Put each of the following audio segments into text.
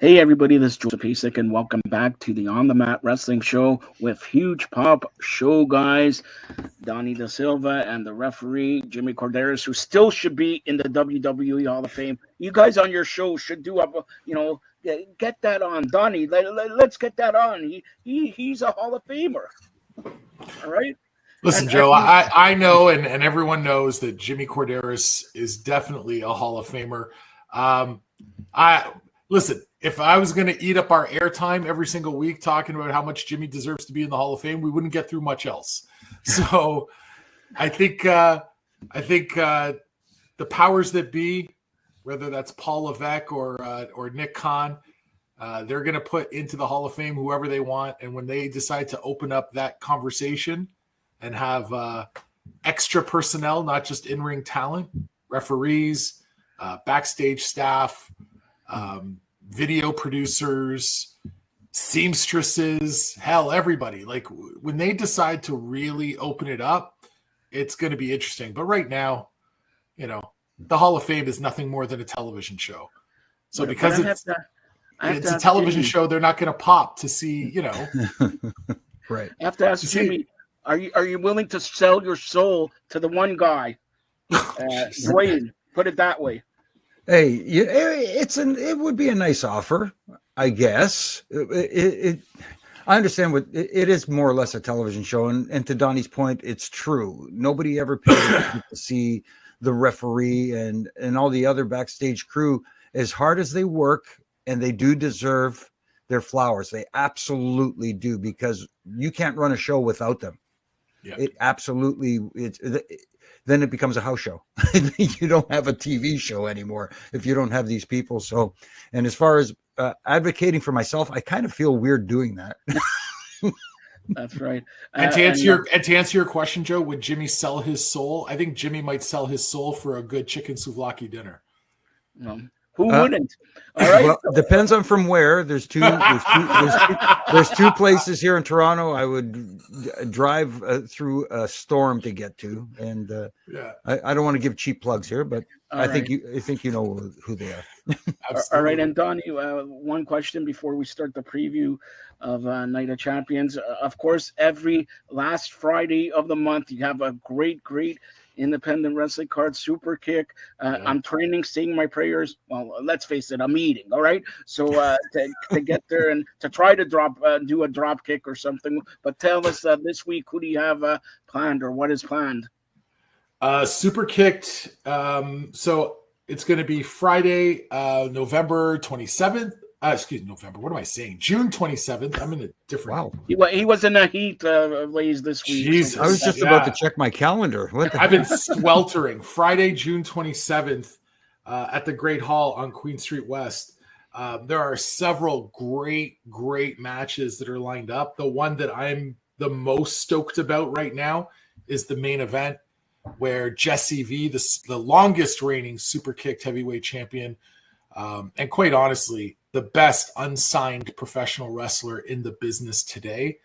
Hey everybody, this is Joseph Pasek, and welcome back to the On the Mat Wrestling Show with Huge Pop Show guys, Donnie Da Silva and the referee Jimmy Corderas, who still should be in the WWE Hall of Fame. You guys on your show should do up, get that on, Donnie. Let's get that on. He's a Hall of Famer. All right. Listen, Joe, I know, and everyone knows that Jimmy Corderas is definitely a Hall of Famer. Listen, if I was going to eat up our airtime every single week talking about how much Jimmy deserves to be in the Hall of Fame, we wouldn't get through much else. So I think the powers that be, whether that's Paul Levesque or Nick Khan, they're going to put into the Hall of Fame whoever they want. And when they decide to open up that conversation and have extra personnel, not just in-ring talent, referees, backstage staff, video producers, seamstresses, hell, everybody. Like when they decide to really open it up, it's going to be interesting. But right now, the Hall of Fame is nothing more than a television show. So because it's a television show, they're not going to pop to see, Right. I have to ask Jimmy, are you willing to sell your soul to the one guy? Dwayne, put it that way. Hey, it would be a nice offer, I guess. I understand it is more or less a television show, and to Donnie's point, it's true. Nobody ever paid attention to see the referee and all the other backstage crew, as hard as they work, and they do deserve their flowers. They absolutely do, because you can't run a show without them. Yeah. It absolutely then it becomes a house show. You don't have a TV show anymore if you don't have these people. So, and as far as advocating for myself, I kind of feel weird doing that. That's right. And to answer your question, Joe, would Jimmy sell his soul? I think Jimmy might sell his soul for a good chicken souvlaki dinner. Who wouldn't? All right. Well, depends on from where. There's two places here in Toronto I would drive through a storm to get to, and I don't want to give cheap plugs here, but I think you know who they are. All right, and Donnie, one question before we start the preview of Night of Champions. Of course, every last Friday of the month, you have a great independent wrestling card, Super Kick. I'm training, saying my prayers. Well, let's face it, I'm eating. All right, so to get there and to try to do a drop kick or something. But tell us this week, who do you have planned, or what is planned? Super Kicked. So it's going to be Friday, November 27th. November. What am I saying? June 27th. I'm in a different. Wow. He was in a heat lays this week. Jesus. I was just about to check my calendar. I've been sweltering. Friday, June 27th, at the Great Hall on Queen Street West. There are several great matches that are lined up. The one that I'm the most stoked about right now is the main event, where Jesse V, the longest reigning Super Kicked heavyweight champion, and quite honestly, the best unsigned professional wrestler in the business today.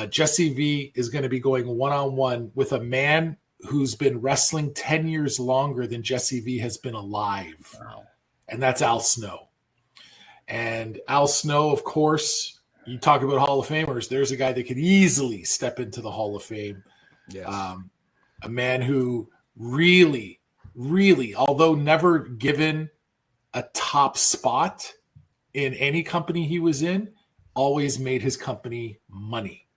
Jesse V is going to be going one-on-one with a man who's been wrestling 10 years longer than Jesse V has been alive. Wow. And that's Al Snow. And Al Snow, of course, you talk about Hall of Famers, there's a guy that could easily step into the Hall of Fame. Yes. A man who really, although never given a top spot in any company he was in, always made his company money.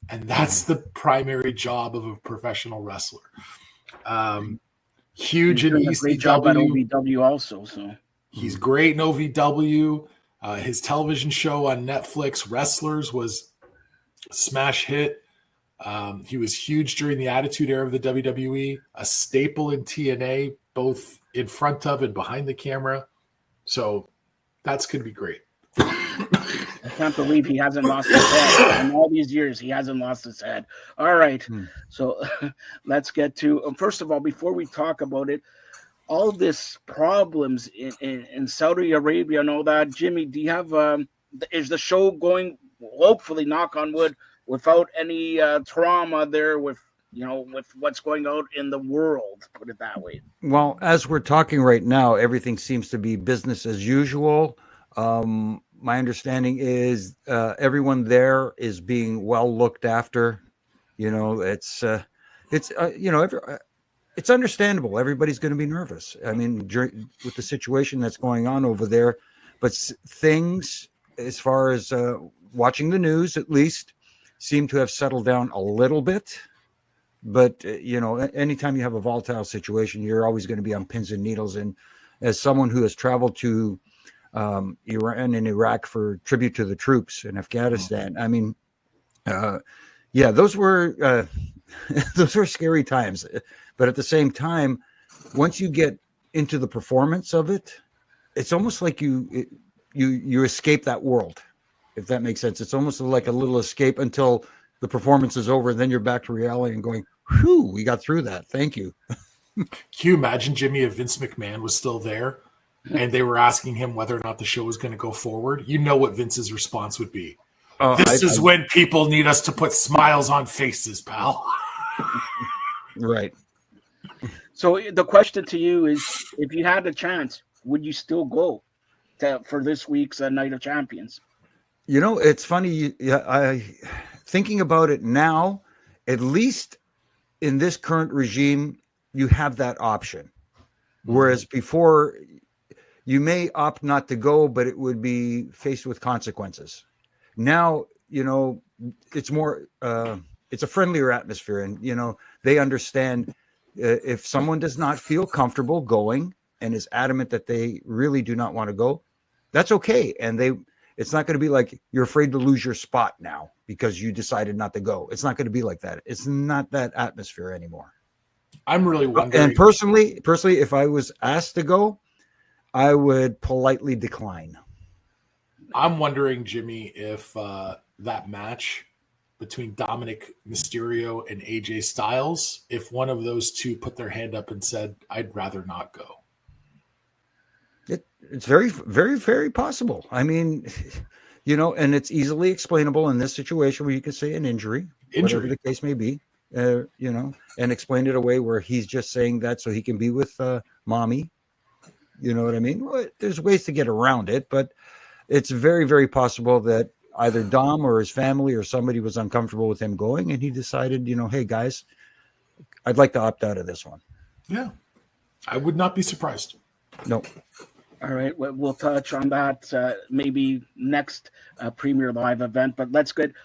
And that's the primary job of a professional wrestler. Huge in ECW. Great job at OVW also. So he's great in OVW. His television show on Netflix, Wrestlers, was a smash hit. He was huge during the Attitude Era of the WWE, a staple in TNA, both in front of and behind the camera. So that's going to be great. I can't believe he hasn't lost his head. In all these years, he hasn't lost his head. All right. So let's get to, first of all, before we talk about it, all this problems in Saudi Arabia and all that. Jimmy, do you have, is the show going, hopefully, knock on wood, without any trauma there with what's going on in the world, put it that way? Well, as we're talking right now, everything seems to be business as usual. My understanding is everyone there is being well looked after. It's it's understandable. Everybody's going to be nervous. I mean, with the situation that's going on over there, but things, as far as watching the news, at least, seem to have settled down a little bit. But anytime you have a volatile situation, you're always going to be on pins and needles. And as someone who has traveled to Iran and Iraq for tribute to the troops in Afghanistan, I mean, those were those were scary times. But at the same time, once you get into the performance of it, it's almost like you escape that world, if that makes sense. It's almost like a little escape until the performance is over, and then you're back to reality and going, whew, we got through that. Thank you. Can you imagine, Jimmy, if Vince McMahon was still there and they were asking him whether or not the show was going to go forward? You know what Vince's response would be. This is when people need us to put smiles on faces, pal. Right. So the question to you is, if you had a chance, would you still go for this week's Night of Champions? It's funny. Thinking about it now, at least in this current regime, you have that option. Whereas before, you may opt not to go, but it would be faced with consequences. Now, it's more, it's a friendlier atmosphere, and, they understand if someone does not feel comfortable going and is adamant that they really do not want to go, that's okay. And it's not going to be like you're afraid to lose your spot now because you decided not to go. It's not going to be like that. It's not that atmosphere anymore. I'm really wondering. And personally, if I was asked to go, I would politely decline. I'm wondering, Jimmy, if that match between Dominic Mysterio and AJ Styles, if one of those two put their hand up and said, I'd rather not go. It's very, very, very possible. I mean, and it's easily explainable in this situation where you could say an injury, whatever the case may be, and explain it away where he's just saying that so he can be with mommy. You know what I mean? Well, there's ways to get around it, but it's very, very possible that either Dom or his family or somebody was uncomfortable with him going, and he decided, hey, guys, I'd like to opt out of this one. Yeah, I would not be surprised. No. All right, we'll touch on that maybe next Premier Live event, but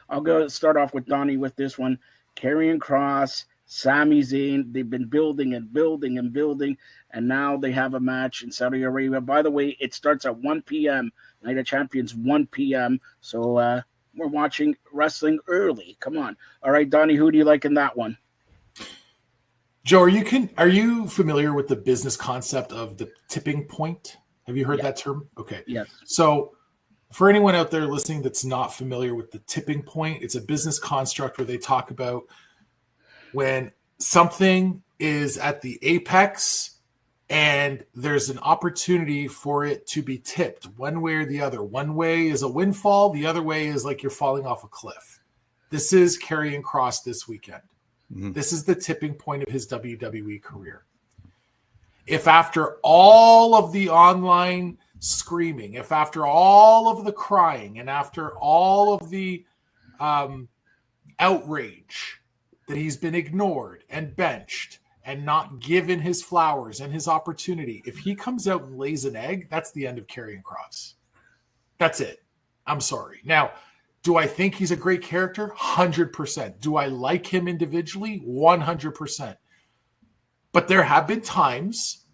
I'll go start off with Donnie with this one. Karrion Kross, Sami Zayn, they've been building and building and building, and now they have a match in Saudi Arabia. By the way, it starts at 1 p.m. Night of Champions, 1 p.m. So we're watching wrestling early. Come on. All right, Donnie, who do you like in that one? Joe, are you familiar with the business concept of the tipping point? Have you heard that term? Okay. Yes. So for anyone out there listening that's not familiar with the tipping point, it's a business construct where they talk about when something is at the apex and there's an opportunity for it to be tipped one way or the other. One way is a windfall. The other way is like you're falling off a cliff. This is Karrion Kross this weekend. Mm-hmm. This is the tipping point of his WWE career. If after all of the online screaming, if after all of the crying, and after all of the outrage that he's been ignored and benched and not given his flowers and his opportunity, if he comes out and lays an egg, that's the end of Karrion Kross. That's it. I'm sorry. Now, do I think he's a great character? 100%. Do I like him individually? 100%. But there have been times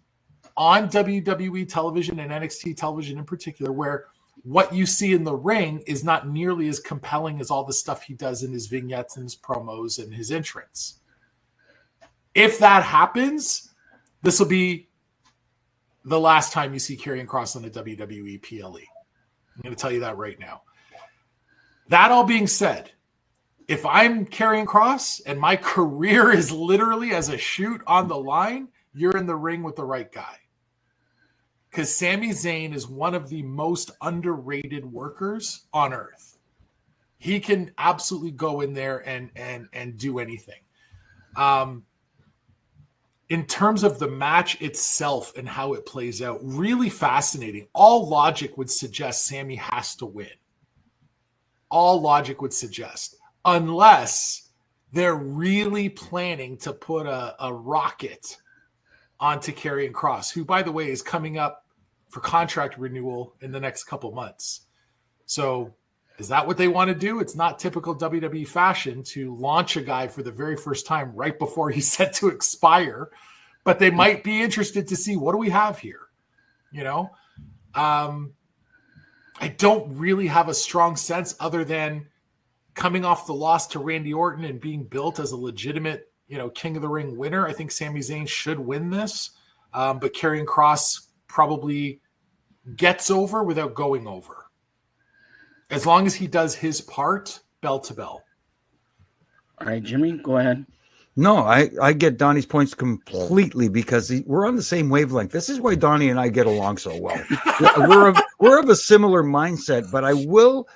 on WWE television and NXT television in particular where what you see in the ring is not nearly as compelling as all the stuff he does in his vignettes and his promos and his entrance. If that happens, this will be the last time you see Karrion Kross on the WWE PLE. I'm going to tell you that right now. That all being said, if I'm Karrion Kross and my career is literally as a shoot on the line, you're in the ring with the right guy. Because Sami Zayn is one of the most underrated workers on earth. He can absolutely go in there and do anything. in terms of the match itself and how it plays out, really fascinating. All logic would suggest Sammy has to win. All logic would suggest, unless they're really planning to put a rocket onto Karrion Kross, who, by the way, is coming up for contract renewal in the next couple months. So is that what they want to do? It's not typical WWE fashion to launch a guy for the very first time right before he's set to expire, but they might be interested to see, what do we have here? You know, I don't really have a strong sense other than coming off the loss to Randy Orton and being built as a legitimate, you know, King of the Ring winner. I think Sami Zayn should win this, but Karrion Kross probably gets over without going over. As long as he does his part, bell to bell. All right, Jimmy, go ahead. No, I get Donnie's points completely because we're on the same wavelength. This is why Donnie and I get along so well. we're of a similar mindset, but I will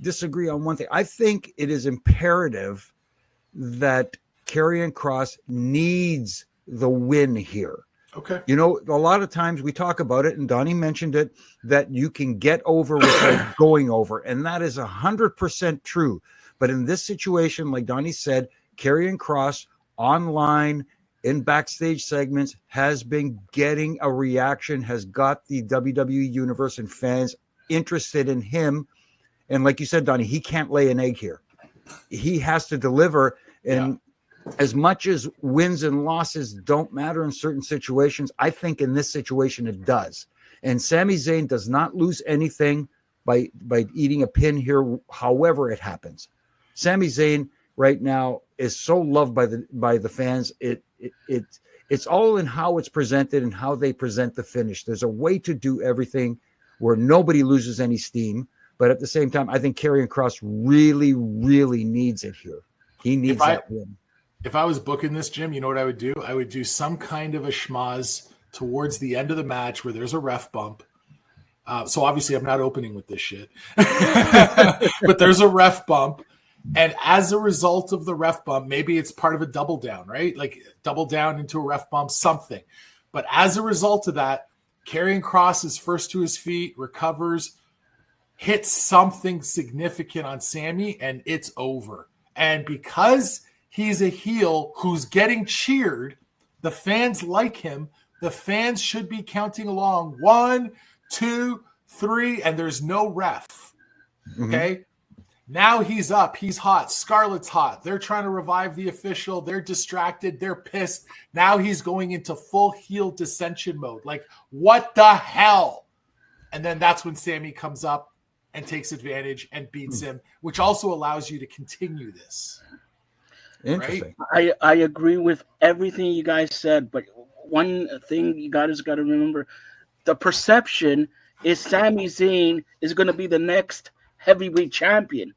disagree on one thing. I think it is imperative that Karrion Kross needs the win here. Okay. You know, a lot of times we talk about it, and Donnie mentioned it, that you can get over without going over. And that is 100% true. But in this situation, like Donnie said, Karrion Kross online in backstage segments has been getting a reaction, has got the WWE universe and fans interested in him. And like you said, Donnie, he can't lay an egg here. He has to deliver. And as much as wins and losses don't matter in certain situations, I think in this situation it does. And Sami Zayn does not lose anything by eating a pin here, however it happens. Sami Zayn right now is so loved by the fans. It's all in how it's presented and how they present the finish. There's a way to do everything where nobody loses any steam, but at the same time, I think Karrion Kross really, really needs it here. He needs that win. If I was booking this, Jim, you know what I would do? I would do some kind of a schmaz towards the end of the match where there's a ref bump. So obviously I'm not opening with this shit. But there's a ref bump. And as a result of the ref bump, maybe it's part of a double down, right? Like double down into a ref bump, something. But as a result of that, Karrion Kross is first to his feet, recovers, hits something significant on Sammy, and it's over. And because he's a heel who's getting cheered, the fans like him. The fans should be counting along 1, 2, 3, and there's no ref. Okay? Now he's up. He's hot. Scarlett's hot. They're trying to revive the official. They're distracted. They're pissed. Now he's going into full heel dissension mode. Like, what the hell? And then that's when Sammy comes up and takes advantage and beats him, which also allows you to continue this. Interesting. Right? I agree with everything you guys said, but one thing you guys got to remember, the perception is Sami Zayn is going to be the next heavyweight champion.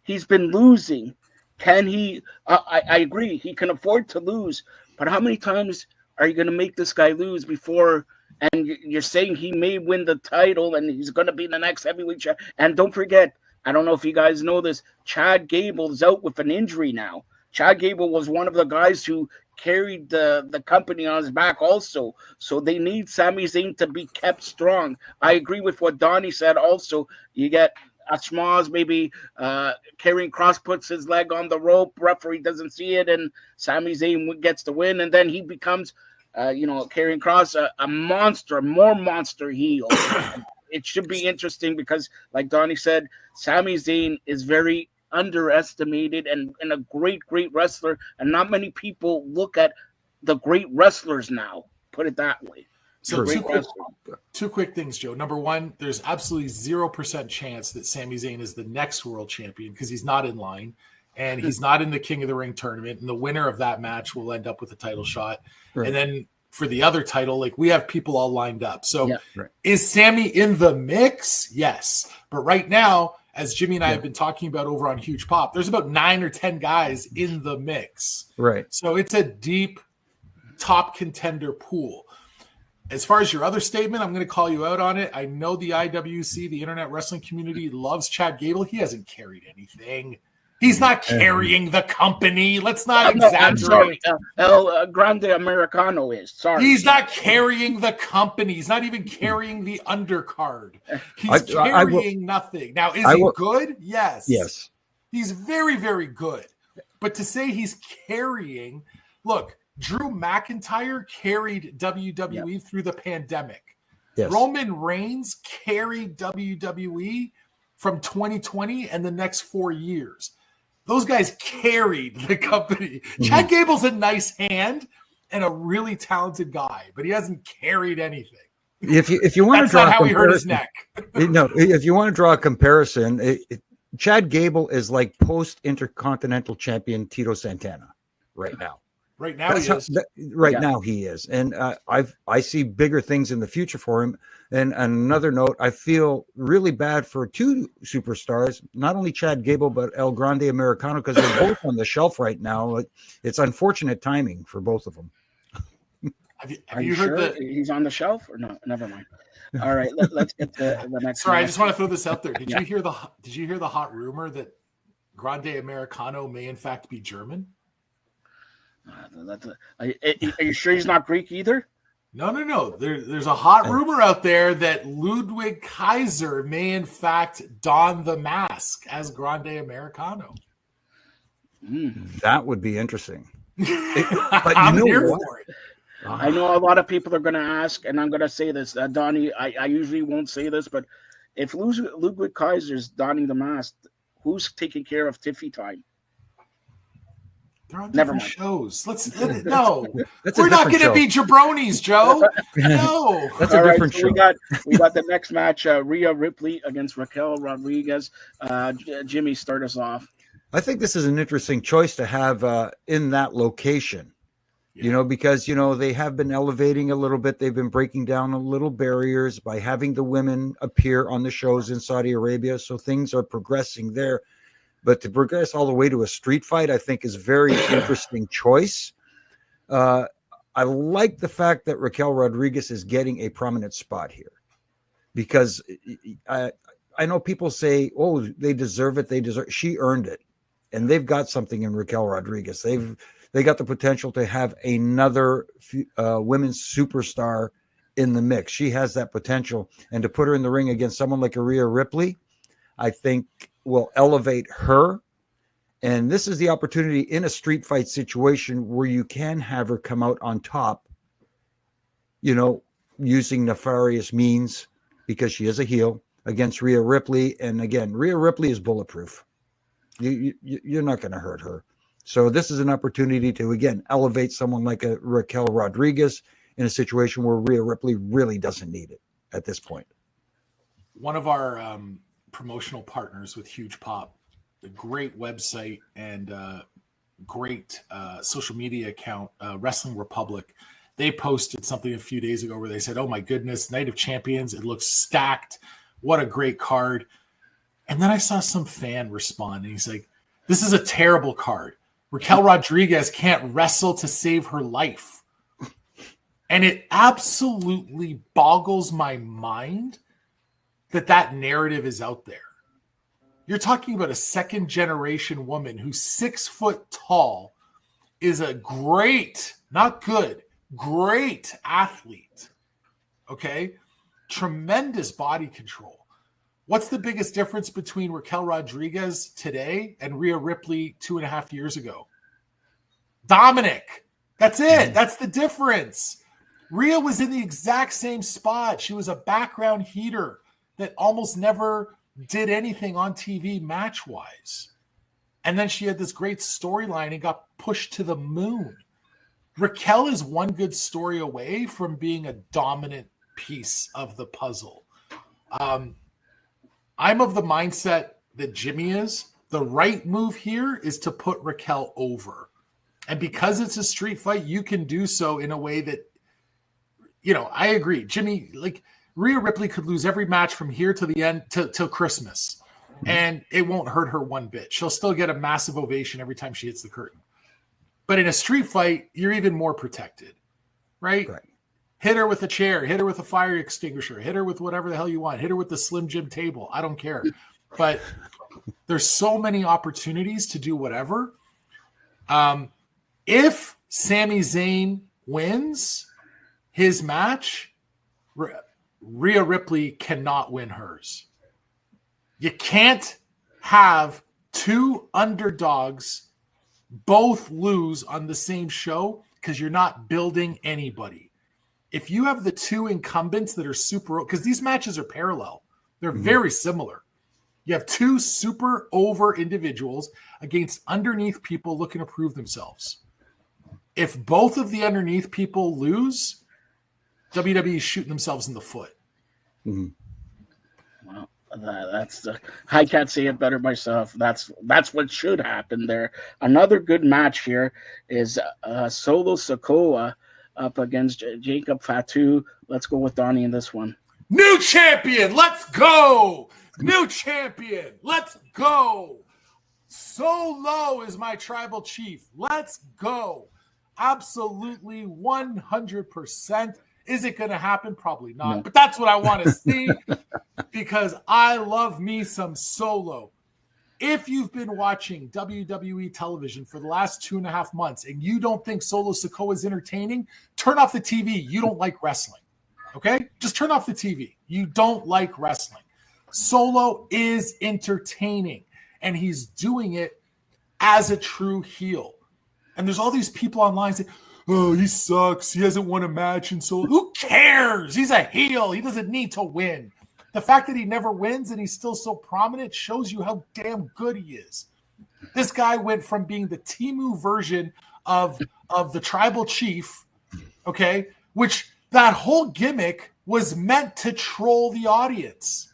He's been losing. Can he? I agree. He can afford to lose, but how many times are you going to make this guy lose before? And you're saying he may win the title and he's going to be the next heavyweight champion. And don't forget, I don't know if you guys know this, Chad Gable is out with an injury now. Chad Gable was one of the guys who carried the company on his back also. So they need Sami Zayn to be kept strong. I agree with what Donnie said also. You get a schmoz, maybe Karrion Kross puts his leg on the rope, referee doesn't see it, and Sami Zayn gets the win, and then he becomes, Karrion Kross, a monster, more monster heel. It should be interesting because, like Donnie said, Sami Zayn is very underestimated and a great wrestler, and not many people look at the great wrestlers now, put it that way. So two quick things, Joe. Number one, there's absolutely 0% chance that Sami Zayn is the next world champion because he's not in line and he's not in the King of the Ring tournament, and the winner of that match will end up with a title shot. Right. And then for the other title, like, we have people all lined up. So Is Sami in the mix? Yes. But right now, as Jimmy and I have been talking about over on Huge Pop, there's about 9 or 10 guys in the mix. Right. So it's a deep top contender pool. As far as your other statement, I'm going to call you out on it. I know the IWC, the Internet Wrestling Community, loves Chad Gable. He hasn't carried anything. He's not carrying the company. Let's not No, I'm exaggerate. sorry. El Grande Americano is. Sorry. He's not carrying the company. He's not even carrying the undercard. He's carrying nothing. Now, is he good? Yes. Yes. He's very, very good. But to say he's carrying, look, Drew McIntyre carried WWE through the pandemic. Yes. Roman Reigns carried WWE from 2020 and the next 4 years. Those guys carried the company. Chad Gable's a nice hand and a really talented guy, but he hasn't carried anything. If you want That's to draw not how he hurt his neck. No, if you want to draw a comparison, Chad Gable is like post-Intercontinental Champion Tito Santana right now. Right now he is. Now he is, and I see bigger things in the future for him. And on another note, I feel really bad for two superstars, not only Chad Gable but El Grande Americano, because they're both on the shelf right now. It's unfortunate timing for both of them. Have you heard that he's on the shelf or no? Never mind. All right, let's get to the next. Sorry, I just want to throw this out there. Did you hear the hot rumor that Grande Americano may in fact be German? Are you sure he's not Greek either? No. There's a hot rumor out there that Ludwig Kaiser may in fact don the mask as Grande Americano. That would be interesting. But I'm here for it. I know a lot of people are going to ask, and I'm going to say this, Donnie. I usually won't say this, but if Ludwig Kaiser's donning the mask, who's taking care of Tiffy time? They're on different shows. No. We're not going to be jabronis, Joe. No. That's a different show. We got the next match, Rhea Ripley against Raquel Rodriguez. Jimmy, start us off. I think this is an interesting choice to have in that location. Because, they have been elevating a little bit. They've been breaking down a little barriers by having the women appear on the shows in Saudi Arabia. So things are progressing there. But to progress all the way to a street fight, I think is a very interesting choice. I like the fact that Raquel Rodriguez is getting a prominent spot here. Because I know people say, oh, they deserve it. She earned it. And they've got something in Raquel Rodriguez. They got the potential to have another women's superstar in the mix. She has that potential. And to put her in the ring against someone like Rhea Ripley, I think will elevate her. And this is the opportunity in a street fight situation where you can have her come out on top, using nefarious means because she is a heel against Rhea Ripley. And again, Rhea Ripley is bulletproof. You're not going to hurt her. So this is an opportunity to, again, elevate someone like a Raquel Rodriguez in a situation where Rhea Ripley really doesn't need it at this point. One of our promotional partners with Huge Pop, a great website and great social media account, Wrestling Republic, they posted something a few days ago where they said, oh my goodness, Night of Champions, it looks stacked. What a great card. And then I saw some fan respond and he's like, this is a terrible card. Raquel Rodriguez can't wrestle to save her life. And it absolutely boggles my mind that narrative is out there. You're talking about a second generation woman who's 6 foot tall, is a great, not good, great athlete. Okay. Tremendous body control. What's the biggest difference between Raquel Rodriguez today and Rhea Ripley 2.5 years ago? Dominic. That's it. That's the difference. Rhea was in the exact same spot. She was a background heater that almost never did anything on TV match-wise. And then she had this great storyline and got pushed to the moon. Raquel is one good story away from being a dominant piece of the puzzle. I'm of the mindset that Jimmy is. The right move here is to put Raquel over. And because it's a street fight, you can do so in a way that, I agree. Jimmy, Rhea Ripley could lose every match from here to the end till Christmas. And it won't hurt her one bit. She'll still get a massive ovation every time she hits the curtain. But in a street fight, you're even more protected, right? Hit her with a chair, hit her with a fire extinguisher, hit her with whatever the hell you want, hit her with the Slim Jim table. I don't care. But There's so many opportunities to do whatever. If Sami Zayn wins his match, Rhea Ripley cannot win hers. You can't have two underdogs both lose on the same show because you're not building anybody. If you have the two incumbents that are super, because these matches are parallel, they're very similar. You have two super over individuals against underneath people looking to prove themselves. If both of the underneath people lose, WWE is shooting themselves in the foot. Well, I can't say it better myself. That's what should happen there. Another good match here is Solo Sikoa up against Jacob Fatu. Let's go with Donnie in this one. New champion, let's go! New champion, let's go! Solo is my tribal chief. Let's go. Absolutely 100%. Is it going to happen? Probably not. No. But that's what I want to see because I love me some Solo. If you've been watching WWE television for the last 2.5 months and you don't think Solo Sikoa is entertaining, turn off the TV. You don't like wrestling. Okay? Just turn off the TV. You don't like wrestling. Solo is entertaining, and he's doing it as a true heel. And there's all these people online saying, oh, he sucks. He hasn't won a match in Solo. Who cares? He's a heel. He doesn't need to win. The fact that he never wins and he's still so prominent shows you how damn good he is. This guy went from being the Temu version of the tribal chief, okay, which that whole gimmick was meant to troll the audience.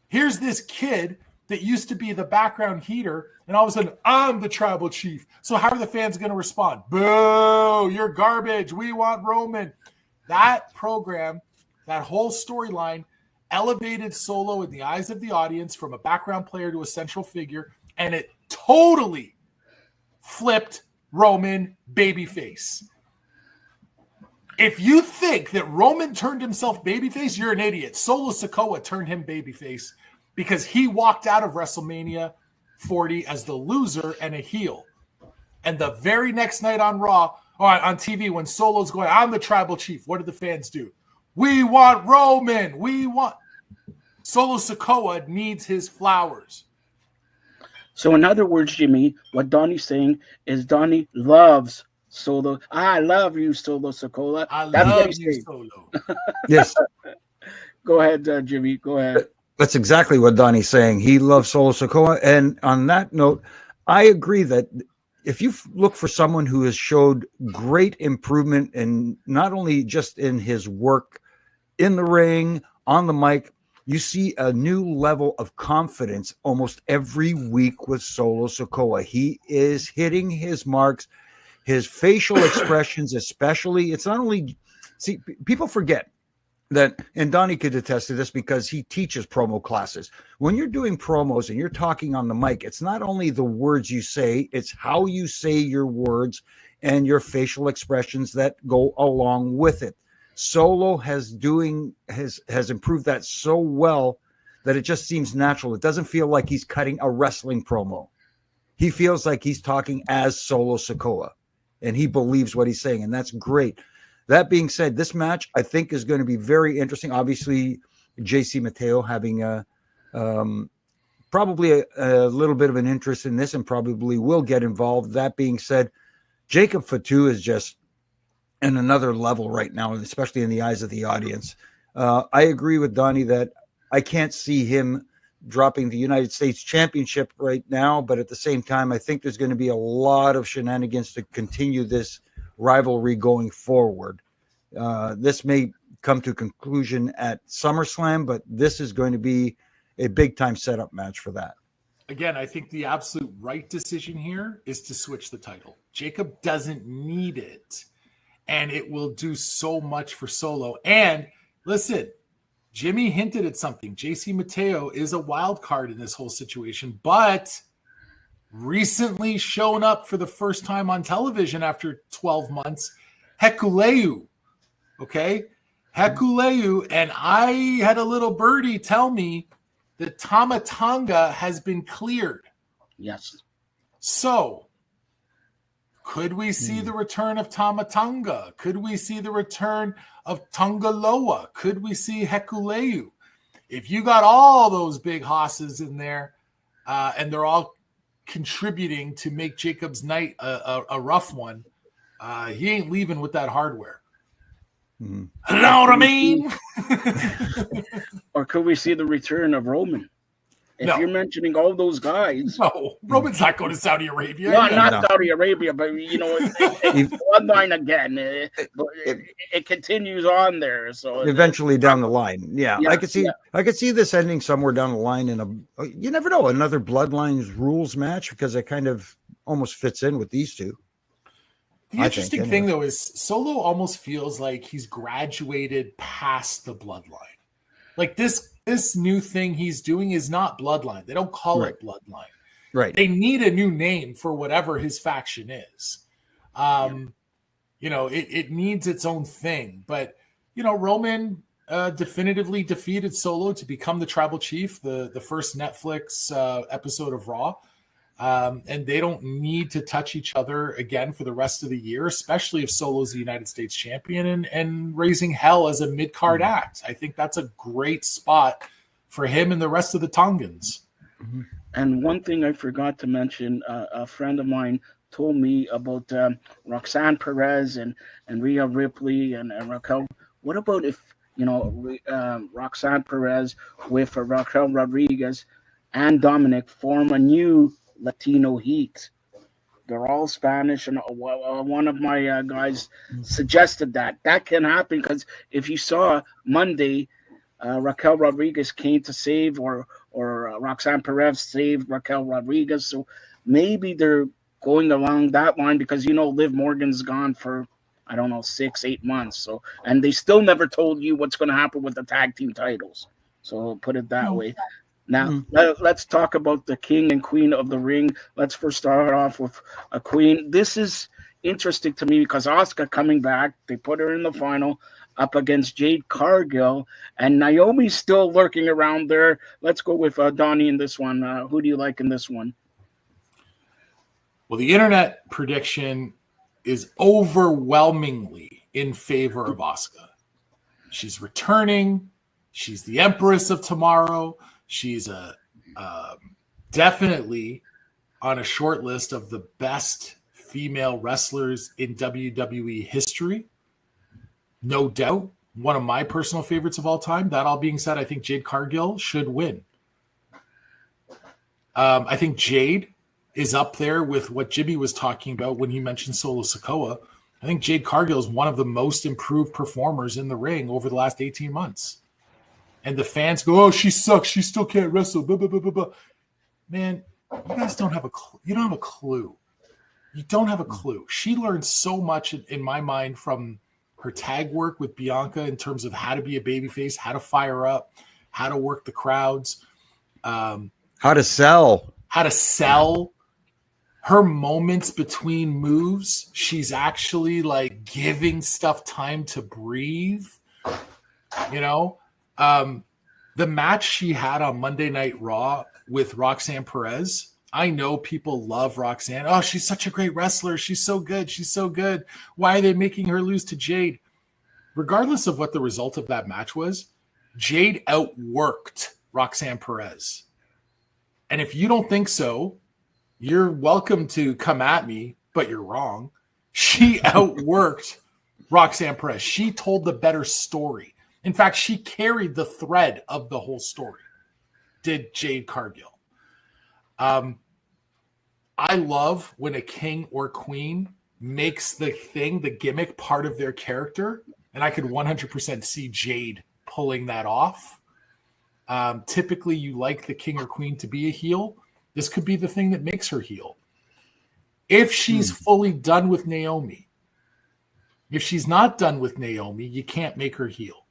Here's this kid that used to be the background heater, and all of a sudden, I'm the tribal chief. So how are the fans going to respond? Boo, you're garbage. We want Roman. That program, that whole storyline, elevated Solo in the eyes of the audience from a background player to a central figure, and it totally flipped Roman babyface. If you think that Roman turned himself babyface, you're an idiot. Solo Sikoa turned him babyface because he walked out of WrestleMania 40 as the loser and a heel. And the very next night on Raw, or on TV, when Solo's going, I'm the tribal chief, what did the fans do? We want Roman. We want... Solo Sikoa needs his flowers. So in other words, Jimmy, what Donnie's saying is Donnie loves Solo. I love you, Solo Sikoa. That's love you, Solo. Yes. Go ahead, Jimmy. Go ahead. That's exactly what Donnie's saying. He loves Solo Sikoa. And on that note, I agree that if you look for someone who has showed great improvement, and not only just in his work in the ring, on the mic, you see a new level of confidence almost every week with Solo Sikoa. He is hitting his marks, his facial expressions, especially. It's not only, see, people forget that, and Donnie could attest to this because he teaches promo classes. When you're doing promos and you're talking on the mic, it's not only the words you say, it's how you say your words and your facial expressions that go along with it. Solo has improved that so well that it just seems natural. It doesn't feel like he's cutting a wrestling promo. He feels like he's talking as Solo Sikoa, and he believes what he's saying, and that's great. That being said, this match I think is going to be very interesting. Obviously, JC Mateo having probably a little bit of an interest in this and probably will get involved. That being said, Jacob Fatu is just in another level right now, especially in the eyes of the audience. I agree with Donnie that I can't see him dropping the United States Championship right now, but at the same time, I think there's going to be a lot of shenanigans to continue this rivalry going forward. This may come to conclusion at SummerSlam, but this is going to be a big-time setup match for that. Again, I think the absolute right decision here is to switch the title. Jacob doesn't need it, and it will do so much for Solo. And listen, Jimmy hinted at something. JC Mateo is a wild card in this whole situation, but recently shown up for the first time on television after 12 months, Hekuleu. Okay? Hekuleu, and I had a little birdie tell me the Tama Tonga has been cleared. Yes. So, could we see the return of Tama Tonga? Could we see the return of Tongaloa? Could we see Hekuleu? If you got all those big hosses in there, and they're all contributing to make Jacob's night a rough one, he ain't leaving with that hardware. Mm-hmm. You know what I mean? Or could we see the return of Roman? If you're mentioning all those guys. No, Roman's not going to Saudi Arabia. No, not Saudi Arabia, but, it's bloodline again. It continues on there. So eventually down the line. Yeah. I could see this ending somewhere down the line in you never know, another Bloodlines rules match, because it kind of almost fits in with these two. The interesting thing, though, is Solo almost feels like he's graduated past the bloodline. Like this new thing he's doing is not Bloodline. They don't call it Bloodline. Right. They need a new name for whatever his faction is. It needs its own thing. But, Roman definitively defeated Solo to become the tribal chief, the first Netflix episode of Raw. And they don't need to touch each other again for the rest of the year, especially if Solo's the United States champion and raising hell as a mid-card act. I think that's a great spot for him and the rest of the Tongans. And one thing I forgot to mention, a friend of mine told me about Roxanne Perez and Rhea Ripley and Raquel. What about if, Roxanne Perez with Raquel Rodriguez and Dominic form a new Latino heat? They're all Spanish, and one of my guys suggested that can happen, because if you saw Monday, Raquel Rodriguez came to save, or Roxanne Perez saved Raquel Rodriguez, so maybe they're going along that line, because Liv Morgan's gone for 6-8 months, so, and they still never told you what's going to happen with the tag team titles, so I'll put it that way. Now, let's talk about the king and queen of the ring. Let's first start off with a queen. This is interesting to me because Asuka coming back, they put her in the final up against Jade Cargill, and Naomi's still lurking around there. Let's go with Donnie in this one. Who do you like in this one? Well, the internet prediction is overwhelmingly in favor of Asuka. She's returning. She's the Empress of Tomorrow. She's definitely on a short list of the best female wrestlers in WWE history. No doubt. One of my personal favorites of all time. That all being said, I think Jade Cargill should win. I think Jade is up there with what Jimmy was talking about when he mentioned Solo Sikoa. I think Jade Cargill is one of the most improved performers in the ring over the last 18 months. And the fans go, "Oh, she sucks. She still can't wrestle." Blah, blah, blah, blah, blah. Man, you guys don't have a clue. You don't have a clue. You don't have a clue. She learned so much, in my mind, from her tag work with Bianca in terms of how to be a babyface, how to fire up, how to work the crowds, how to sell. Her moments between moves, she's actually like giving stuff time to breathe. The match she had on Monday Night Raw with Roxanne Perez, I know people love Roxanne. Oh, she's such a great wrestler. She's so good. She's so good. Why are they making her lose to Jade? Regardless of what the result of that match was, Jade outworked Roxanne Perez. And if you don't think so, you're welcome to come at me, but you're wrong. She outworked Roxanne Perez. She told the better story. In fact, she carried the thread of the whole story, did Jade Cargill. I love when a king or queen makes the gimmick part of their character, and I could 100% see Jade pulling that off. Typically, you like the king or queen to be a heel. This could be the thing that makes her heel. If she's fully done with Naomi. If she's not done with Naomi, you can't make her heel.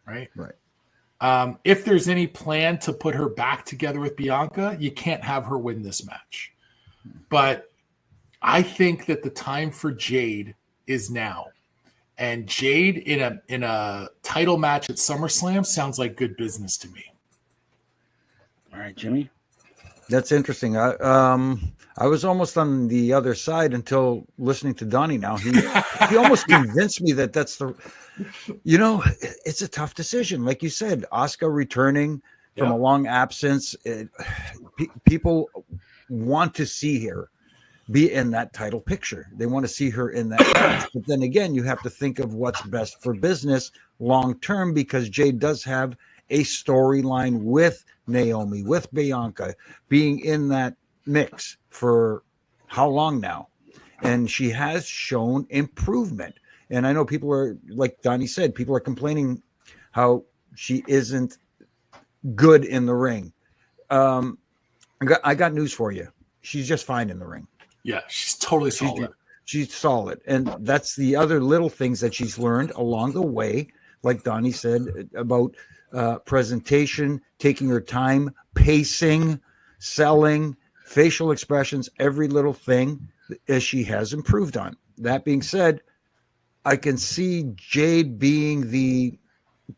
Right. If there's any plan to put her back together with Bianca, you can't have her win this match. But I think that the time for Jade is now. And Jade in a title match at SummerSlam sounds like good business to me. All right, Jimmy. That's interesting. I was almost on the other side until listening to Donnie. Now he almost convinced me that that's the. It's a tough decision, like you said. Asuka returning from a long absence. People want to see her be in that title picture. They want to see her in that match. But then again, you have to think of what's best for business long term, because Jade does have a storyline with Naomi, with Bianca, being in that mix for how long now? And she has shown improvement. And I know people are, like Donnie said, people are complaining how she isn't good in the ring. I got news for you. She's just fine in the ring. Yeah, she's totally solid. She's solid. And that's the other little things that she's learned along the way, like Donnie said, about presentation, taking her time, pacing, selling, facial expressions, every little thing as she has improved on. That being said, I can see Jade being the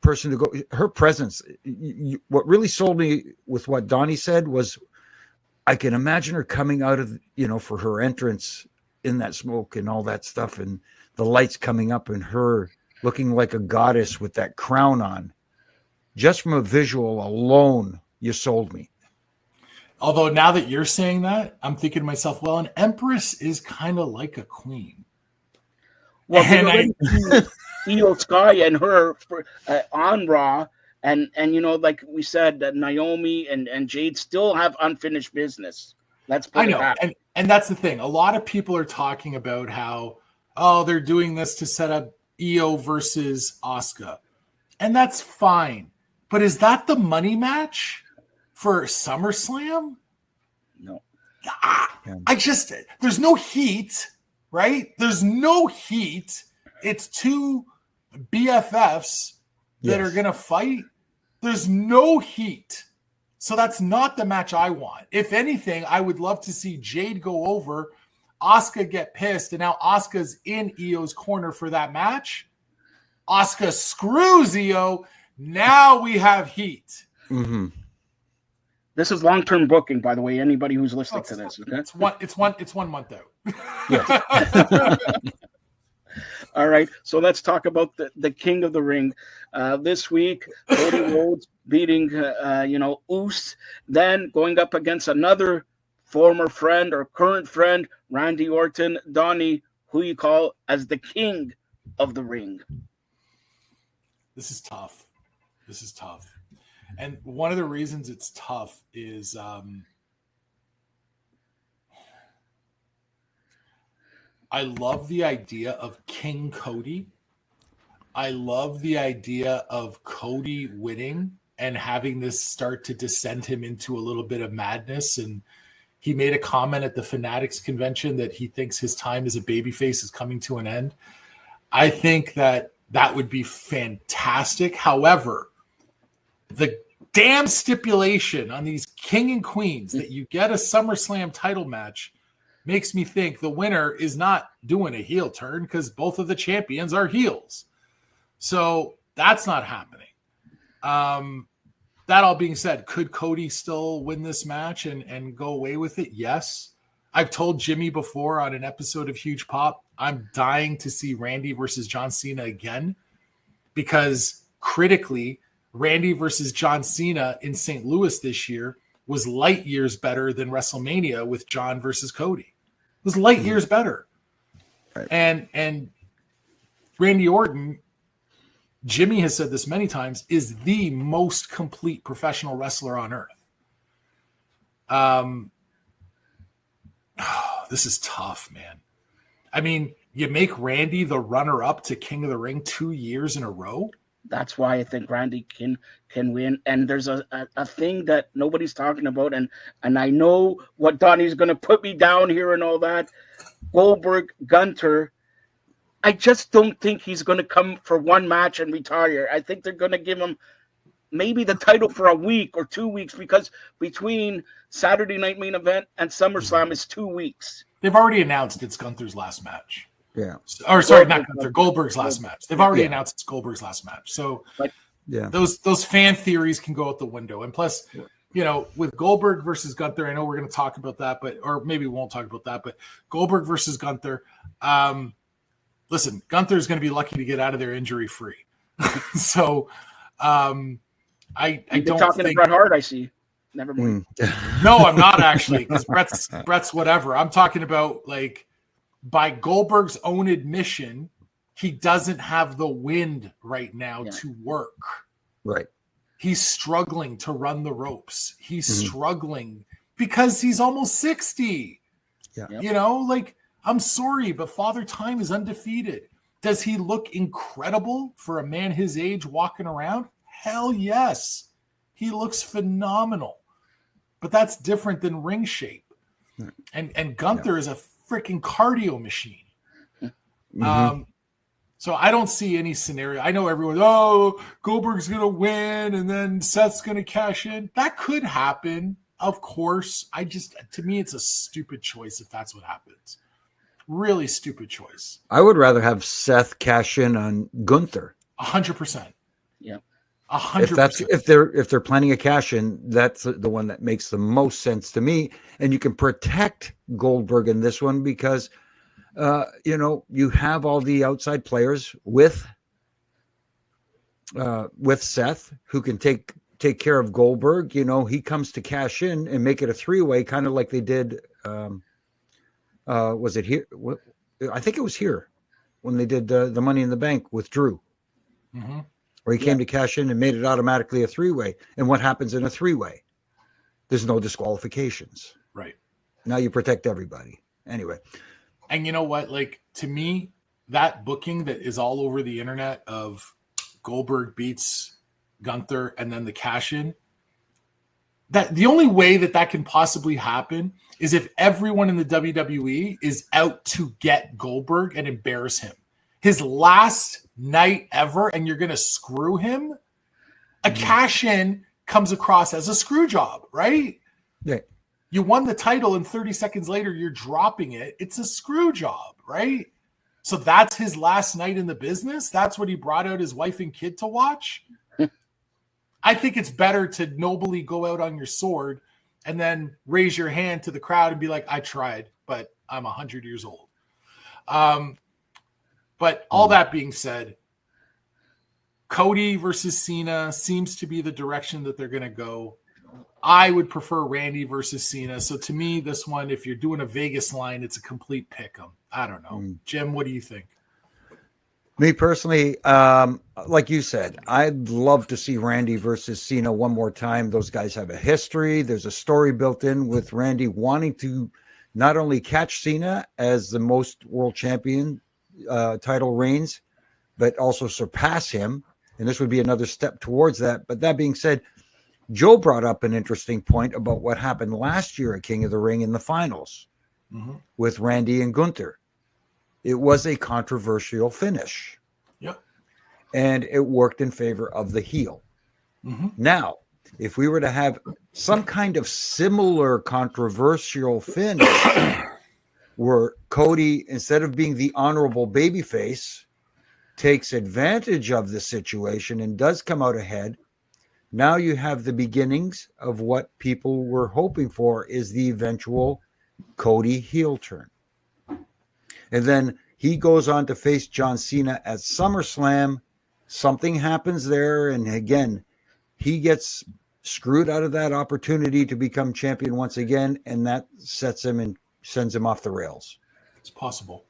person to go. Her presence, what really sold me with what Donnie said was, I can imagine her coming out of, for her entrance in that smoke and all that stuff, and the lights coming up and her looking like a goddess with that crown on. Just from a visual alone, you sold me. Although now that you're saying that, I'm thinking to myself, well, an empress is kind of like a queen. Well, Io Sky and her on Raw, and like we said, Naomi and Jade still have unfinished business. Let's put it back. And that's the thing. A lot of people are talking about how, they're doing this to set up Io versus Asuka. And that's fine. But is that the money match for SummerSlam? No. There's no heat, right? There's no heat. It's two BFFs that are going to fight. There's no heat. So that's not the match I want. If anything, I would love to see Jade go over, Asuka get pissed, and now Asuka's in Io's corner for that match. Asuka screws Io. Now we have heat. Mm-hmm. This is long-term booking, by the way. Anybody who's listening to this, okay? It's 1 month out. Yes. All right, so let's talk about the King of the Ring. This week, Cody Rhodes beating, Uce, then going up against another former friend or current friend, Randy Orton. Donnie, who you call as the King of the Ring? This is tough. And one of the reasons it's tough is I love the idea of King Cody. I love the idea of Cody winning and having this start to descend him into a little bit of madness. And he made a comment at the Fanatics convention that he thinks his time as a babyface is coming to an end. I think that would be fantastic. However, the damn stipulation on these king and queens that you get a SummerSlam title match makes me think the winner is not doing a heel turn, because both of the champions are heels. So that's not happening. That all being said, could Cody still win this match and go away with it? Yes. I've told Jimmy before on an episode of Huge Pop, I'm dying to see Randy versus John Cena again, because critically, Randy versus John Cena in St. Louis this year was light years better than WrestleMania with John versus Cody. It was light years better. Right. And Randy Orton, Jimmy has said this many times, is the most complete professional wrestler on earth. This is tough, man. I mean, you make Randy the runner-up to King of the Ring 2 years in a row. That's why I think Randy can win. And there's a thing that nobody's talking about, and I know what Donnie's going to put me down here and all that. Goldberg, Gunter. I just don't think he's going to come for one match and retire. I think they're going to give him maybe the title for a week or 2 weeks, because between Saturday Night Main Event and SummerSlam is 2 weeks. They've already announced it's Gunther's last match. Yeah. Or sorry, not Gunther, Goldberg's last match. They've already announced it's Goldberg's last match. So those fan theories can go out the window. And plus, with Goldberg versus Gunther, I know we're going to talk about that, or maybe we won't talk about that, but Goldberg versus Gunther. Listen, Gunther is going to be lucky to get out of there injury free. So I don't talking think to Bret Hart. I see. Never mind. No, I'm not actually, because Bret's whatever. I'm talking about, like, by Goldberg's own admission, he doesn't have the wind right now to work. Right. He's struggling to run the ropes. He's struggling because he's almost 60. Yeah. Like, I'm sorry, but Father Time is undefeated. Does he look incredible for a man his age walking around? Hell yes. He looks phenomenal. But that's different than ring shape. And Gunther is a freaking cardio machine. So I don't see any scenario. I know everyone, Goldberg's going to win and then Seth's going to cash in. That could happen, of course. To me, it's a stupid choice if that's what happens. Really stupid choice. I would rather have Seth cash in on Gunther. 100%. Yeah. 100%. If they're planning a cash in, that's the one that makes the most sense to me. And you can protect Goldberg in this one because you have all the outside players with Seth who can take care of Goldberg. He comes to cash in and make it a 3-way, kind of like they did. Was it here? I think it was here when they did the Money in the Bank with Drew, where he came to cash in and made it automatically a 3-way. And what happens in a 3-way? There's no disqualifications. Right. Now you protect everybody. Anyway. And you know what? Like, to me, that booking that is all over the internet of Goldberg beats Gunther and then the cash in, that the only way that can possibly happen is if everyone in the WWE is out to get Goldberg and embarrass him. His last night ever, and you're going to screw him. A cash in comes across as a screw job, right? Yeah. You won the title and 30 seconds later you're dropping it. It's a screw job, right? So that's his last night in the business. That's what he brought out his wife and kid to watch. I think it's better to nobly go out on your sword and then raise your hand to the crowd and be like, I tried, but I'm 100 years old. But all that being said, Cody versus Cena seems to be the direction that they're going to go. I would prefer Randy versus Cena. So to me, this one, if you're doing a Vegas line, it's a complete pick 'em. I don't know. Jim, what do you think? Me personally, like you said, I'd love to see Randy versus Cena one more time. Those guys have a history. There's a story built in with Randy wanting to not only catch Cena as the most world champion title reigns, but also surpass him. And this would be another step towards that. But that being said, Joe brought up an interesting point about what happened last year at King of the Ring in the finals with Randy and Gunther. It was a controversial finish. Yep. And it worked in favor of the heel. Now, if we were to have some kind of similar controversial finish where Cody, instead of being the honorable babyface, takes advantage of the situation and does come out ahead, now you have the beginnings of what people were hoping for is the eventual Cody heel turn. And then he goes on to face John Cena at SummerSlam. Something happens there. And again, he gets screwed out of that opportunity to become champion once again. And that sets him and sends him off the rails. It's possible.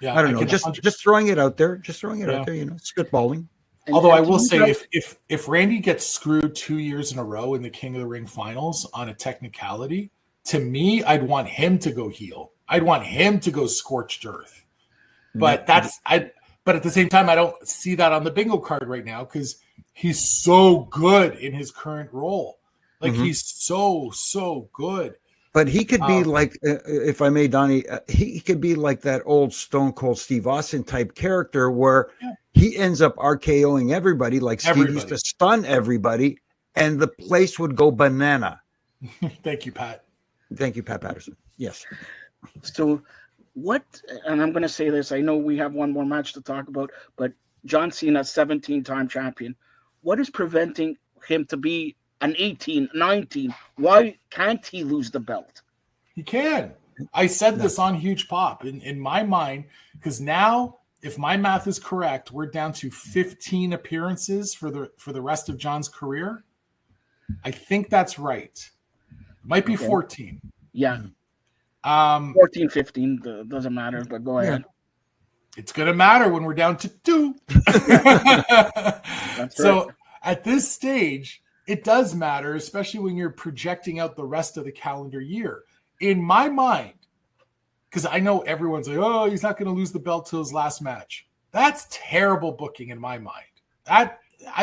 Yeah. I don't know. Just throwing it out there. Just throwing it out there, spitballing. Although I will say, if Randy gets screwed 2 years in a row in the King of the Ring finals on a technicality, to me, I'd want him to go heel. I'd want him to go scorched earth. But but at the same time, I don't see that on the bingo card right now because he's so good in his current role. Like he's so good. But he could be like, if I may, Donnie, he could be like that old Stone Cold Steve Austin type character where he ends up RKOing everybody, like Steve used to stun everybody, and the place would go banana. Thank you, Pat. Thank you, Pat Patterson. Yes. So what, and I'm going to say this, I know we have one more match to talk about, but John Cena, 17-time champion. What is preventing him to be an 18, 19. Why can't he lose the belt? He can. I said this on Huge Pop in my mind, because now, if my math is correct, we're down to 15 appearances for the rest of John's career. I think that's right. Might be 14. Yeah. 14, 15, doesn't matter, but go ahead. It's going to matter when we're down to 2. So at this stage, it does matter, especially when you're projecting out the rest of the calendar year. In my mind, because I know everyone's like, oh, he's not going to lose the belt till his last match. That's terrible booking in my mind. I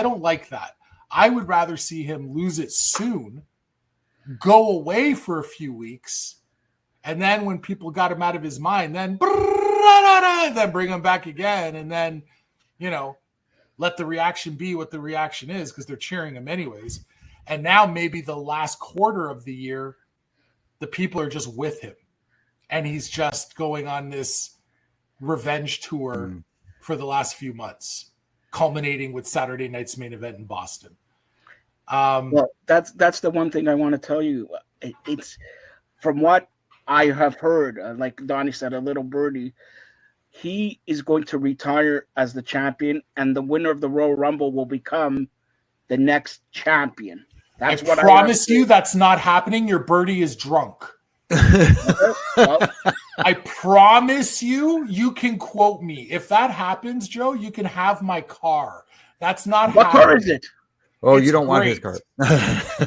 don't like that. I would rather see him lose it soon, go away for a few weeks, and then when people got him out of his mind, then bring him back again, and then, let the reaction be what the reaction is, because they're cheering him anyways. And now maybe the last quarter of the year, the people are just with him, and he's just going on this revenge tour for the last few months, culminating with Saturday night's main event in Boston. Well, that's the one thing I want to tell you. It's from what I have heard, like Donnie said, a little birdie, he is going to retire as the champion, and the winner of the Royal Rumble will become the next champion. That's what I promise you. That's not happening. Your birdie is drunk. I promise you. You can quote me. If that happens, Joe, you can have my car. That's not what happening. car is it? Oh, you don't want his car.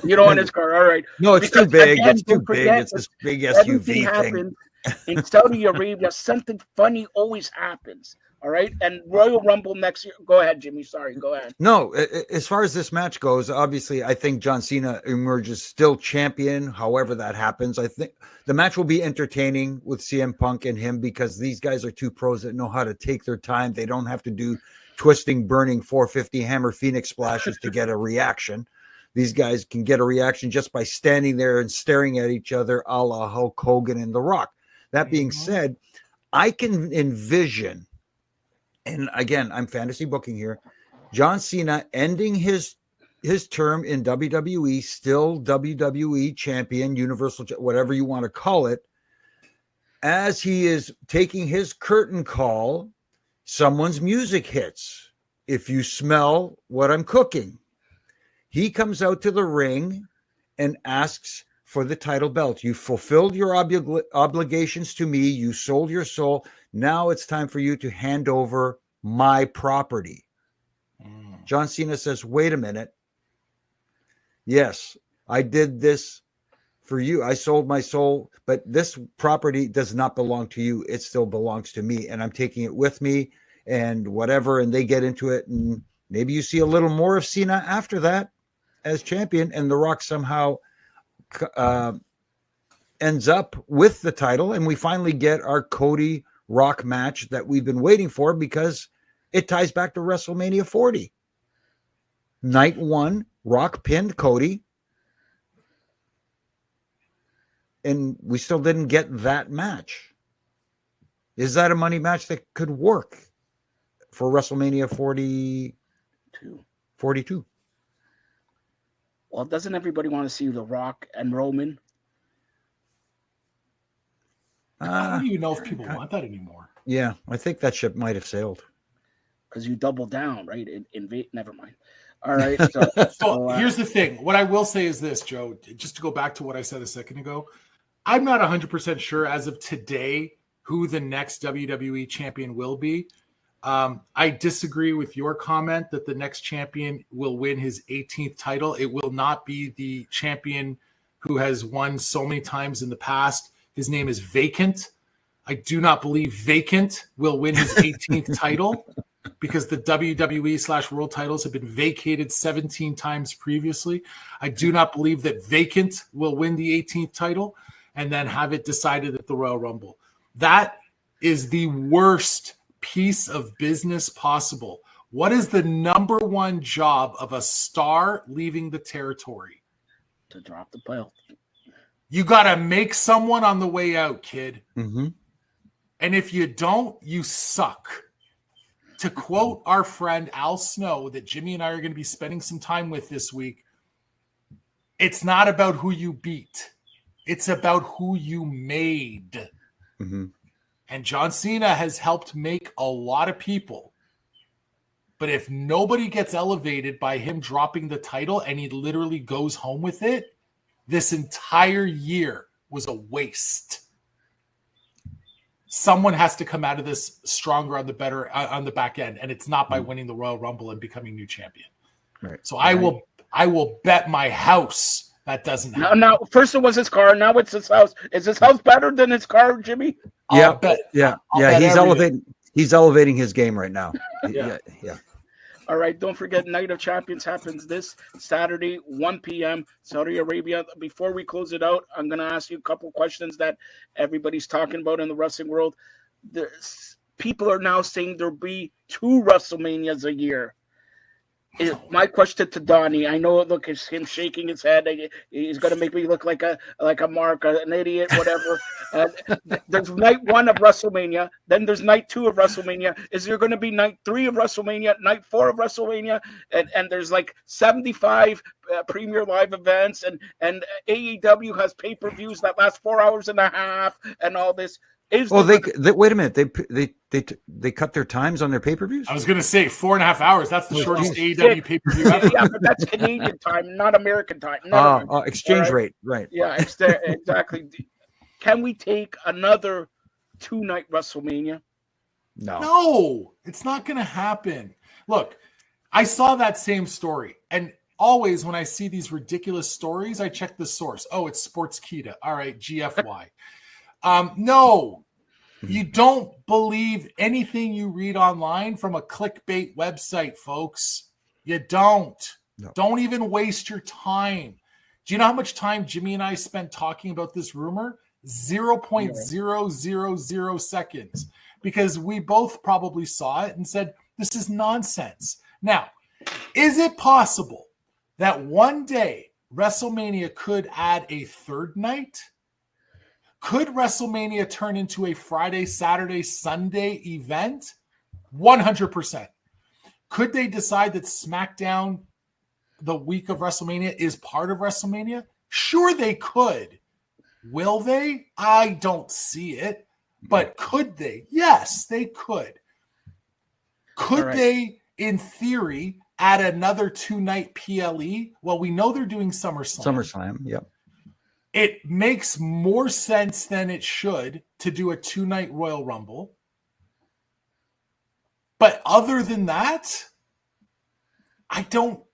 You don't want his car. All right. No, it's too big. Again, it's too big. It's this big SUV thing. In Saudi Arabia, something funny always happens. All right. And Royal Rumble next year. Go ahead, Jimmy. Sorry. Go ahead. No, as far as this match goes, obviously, I think John Cena emerges still champion. However that happens, I think the match will be entertaining with CM Punk and him, because these guys are two pros that know how to take their time. They don't have to do twisting, burning 450 hammer Phoenix splashes to get a reaction. These guys can get a reaction just by standing there and staring at each other, a la Hulk Hogan and The Rock. That being said, I can envision, and again, I'm fantasy booking here, John Cena ending his term in WWE, still WWE champion, Universal, whatever you want to call it, as he is taking his curtain call. Someone's music hits. If you smell what I'm cooking, he comes out to the ring and asks for the title belt. You fulfilled your obligations to me. You sold your soul. Now it's time for you to hand over my property. John Cena says, wait a minute. Yes, I did this for you. I sold my soul, but this property does not belong to you. It still belongs to me, and I'm taking it with me and whatever. And they get into it, and maybe you see a little more of Cena after that as champion, and The Rock somehow ends up with the title, and we finally get our Cody Rock match that we've been waiting for, because it ties back to WrestleMania 40. Night 1, Rock pinned Cody, and we still didn't get that match. Is that a money match that could work for WrestleMania 42? Well, doesn't everybody want to see The Rock and Roman? I don't even know if people want that anymore. Yeah, I think that ship might have sailed. Because you double down, right? Never mind. All right. So here's the thing. What I will say is this, Joe, just to go back to what I said a second ago. I'm not 100% sure as of today who the next WWE champion will be. I disagree with your comment that the next champion will win his 18th title. It will not be the champion who has won so many times in the past. His name is Vacant. I do not believe Vacant will win his 18th title, because the WWE / world titles have been vacated 17 times previously. I do not believe that Vacant will win the 18th title and then have it decided at the Royal Rumble. That is the worst piece of business possible. What is the number one job of a star leaving the territory? To drop the belt. You got to make someone on the way out, kid. Mm-hmm. And if you don't, you suck. To quote our friend Al Snow, that Jimmy and I are going to be spending some time with this week, It's not about who you beat. It's about who you made. Mm-hmm. And John Cena has helped make a lot of people. But if nobody gets elevated by him dropping the title and he literally goes home with it, this entire year was a waste. Someone has to come out of this stronger on the back end, and it's not by winning the Royal Rumble and becoming new champion. Right. So I will bet my house that doesn't happen. Now, first it was his car, now it's his house. Is his house better than his car, Jimmy? Yeah, I'll bet he's elevating his game right now. Yeah. All right, don't forget, Night of Champions happens this Saturday, 1 p.m., Saudi Arabia. Before we close it out, I'm going to ask you a couple questions that everybody's talking about in the wrestling world. People are now saying there'll be 2 WrestleManias a year. My question to Donnie, I know, look, it's him shaking his head. He's going to make me look like a mark, an idiot, whatever. There's night 1 of WrestleMania. Then there's night 2 of WrestleMania. Is there going to be night 3 of WrestleMania, night 4 of WrestleMania? And there's like 75 premier live events. And AEW has pay-per-views that last 4 hours and a half and all this. They wait a minute. They cut their times on their pay-per-views. I was going to say 4.5 hours. That's the shortest AEW pay-per-view ever. Yeah, but that's Canadian time, not American time. Exchange rate, right? Yeah, exactly. Can we take another 2-night WrestleMania? No, it's not going to happen. Look, I saw that same story, and always when I see these ridiculous stories, I check the source. Oh, it's Sportskeeda. All right, GFY. No, you don't believe anything you read online from a clickbait website, folks. You don't. No. Don't even waste your time. Do you know how much time Jimmy and I spent talking about this rumor? 0.000 seconds. Because we both probably saw it and said, this is nonsense. Now, is it possible that one day WrestleMania could add a 3rd night? Could WrestleMania turn into a Friday, Saturday, Sunday event? 100%. Could they decide that SmackDown, the week of WrestleMania, is part of WrestleMania? Sure, they could. Will they? I don't see it. But could they? Yes, they could. Could they, in theory, add another 2-night PLE? Well, we know they're doing SummerSlam. SummerSlam, yep. It makes more sense than it should to do a 2-night Royal Rumble. But other than that, I don't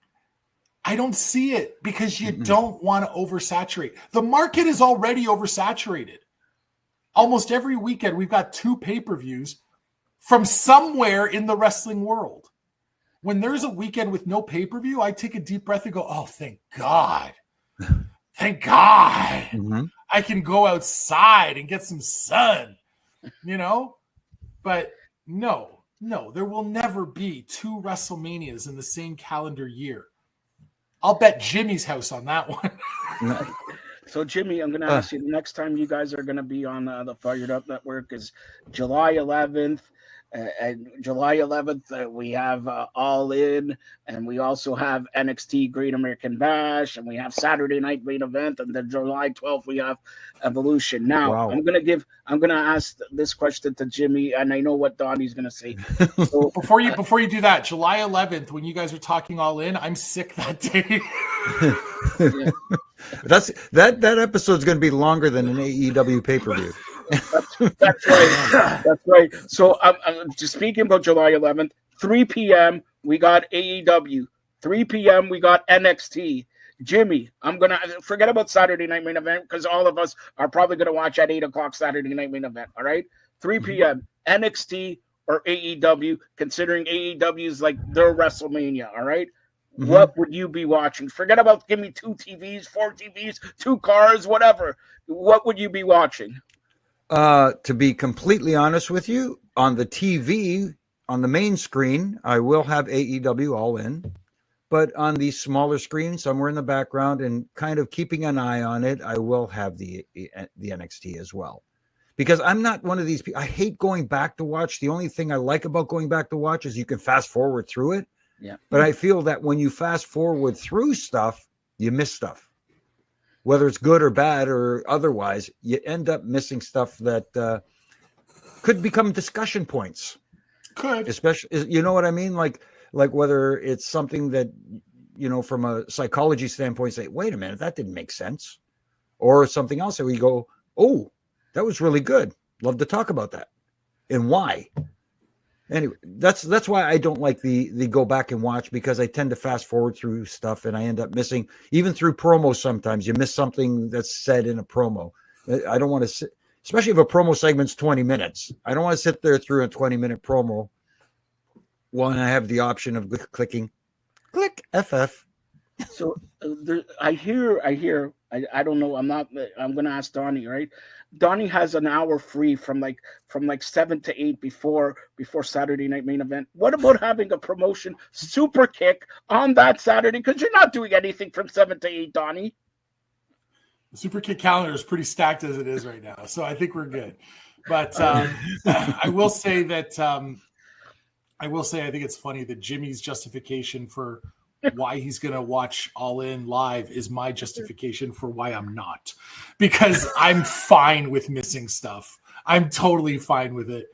see it because you don't want to oversaturate. The market is already oversaturated. Almost every weekend, we've got 2 pay-per-views from somewhere in the wrestling world. When there's a weekend with no pay-per-view, I take a deep breath and go, oh, thank God. Thank God. Mm-hmm. I can go outside and get some sun, But no, there will never be 2 WrestleManias in the same calendar year. I'll bet Jimmy's house on that one. So, Jimmy, I'm going to ask you, the next time you guys are going to be on the Fired Up Network is July 11th. And July 11th, we have All In, and we also have NXT Great American Bash, and we have Saturday Night Main Event, and then July 12th we have Evolution. Now, wow. I'm gonna ask this question to Jimmy, and I know what Donnie's gonna say. So, before you do that, July 11th, when you guys are talking All In, I'm sick that day. Yeah. That episode's gonna be longer than an AEW pay-per-view. That's right. That's right. So I'm just speaking about July 11th, 3 p.m. we got AEW. 3 p.m. we got NXT. Jimmy, I'm going to forget about Saturday Night Main Event because all of us are probably going to watch at 8 o'clock Saturday Night Main Event. All right. 3 p.m. NXT or AEW, considering AEW is like their WrestleMania. All right. Mm-hmm. What would you be watching? Forget about give me 2 TVs, 4 TVs, 2 cars, whatever. What would you be watching? To be completely honest with you, on the TV, on the main screen, I will have AEW All In. But on the smaller screen, somewhere in the background and kind of keeping an eye on it, I will have the NXT as well. Because I'm not one of these people. I hate going back to watch. The only thing I like about going back to watch is you can fast forward through it. Yeah. But I feel that when you fast forward through stuff, you miss stuff. whether it's good or bad or otherwise, you end up missing stuff that could become discussion points. Could. Especially, you know what I mean? Like whether it's something that, from a psychology standpoint, say, wait a minute, that didn't make sense. Or something else that we go, oh, that was really good. Love to talk about that. And why? Anyway, that's why I don't like the go back and watch, because I tend to fast forward through stuff and I end up missing, even through promos. Sometimes you miss something that's said in a promo. I don't want to sit, especially if a promo segment's 20 minutes. I don't want to sit there through a 20-minute promo when I have the option of clicking click FF. So I hear. I don't know. I'm going to ask Donnie. Right? Donnie has an hour free from like 7 to 8 before Saturday night main event. What about having a promotion super kick on that Saturday? Because you're not doing anything from 7 to 8, Donnie. The super kick calendar is pretty stacked as it is right now, so I think we're good. But I will say that I think it's funny that Jimmy's justification for why he's going to watch All In live is my justification for why I'm not, because I'm fine with missing stuff. I'm totally fine with it.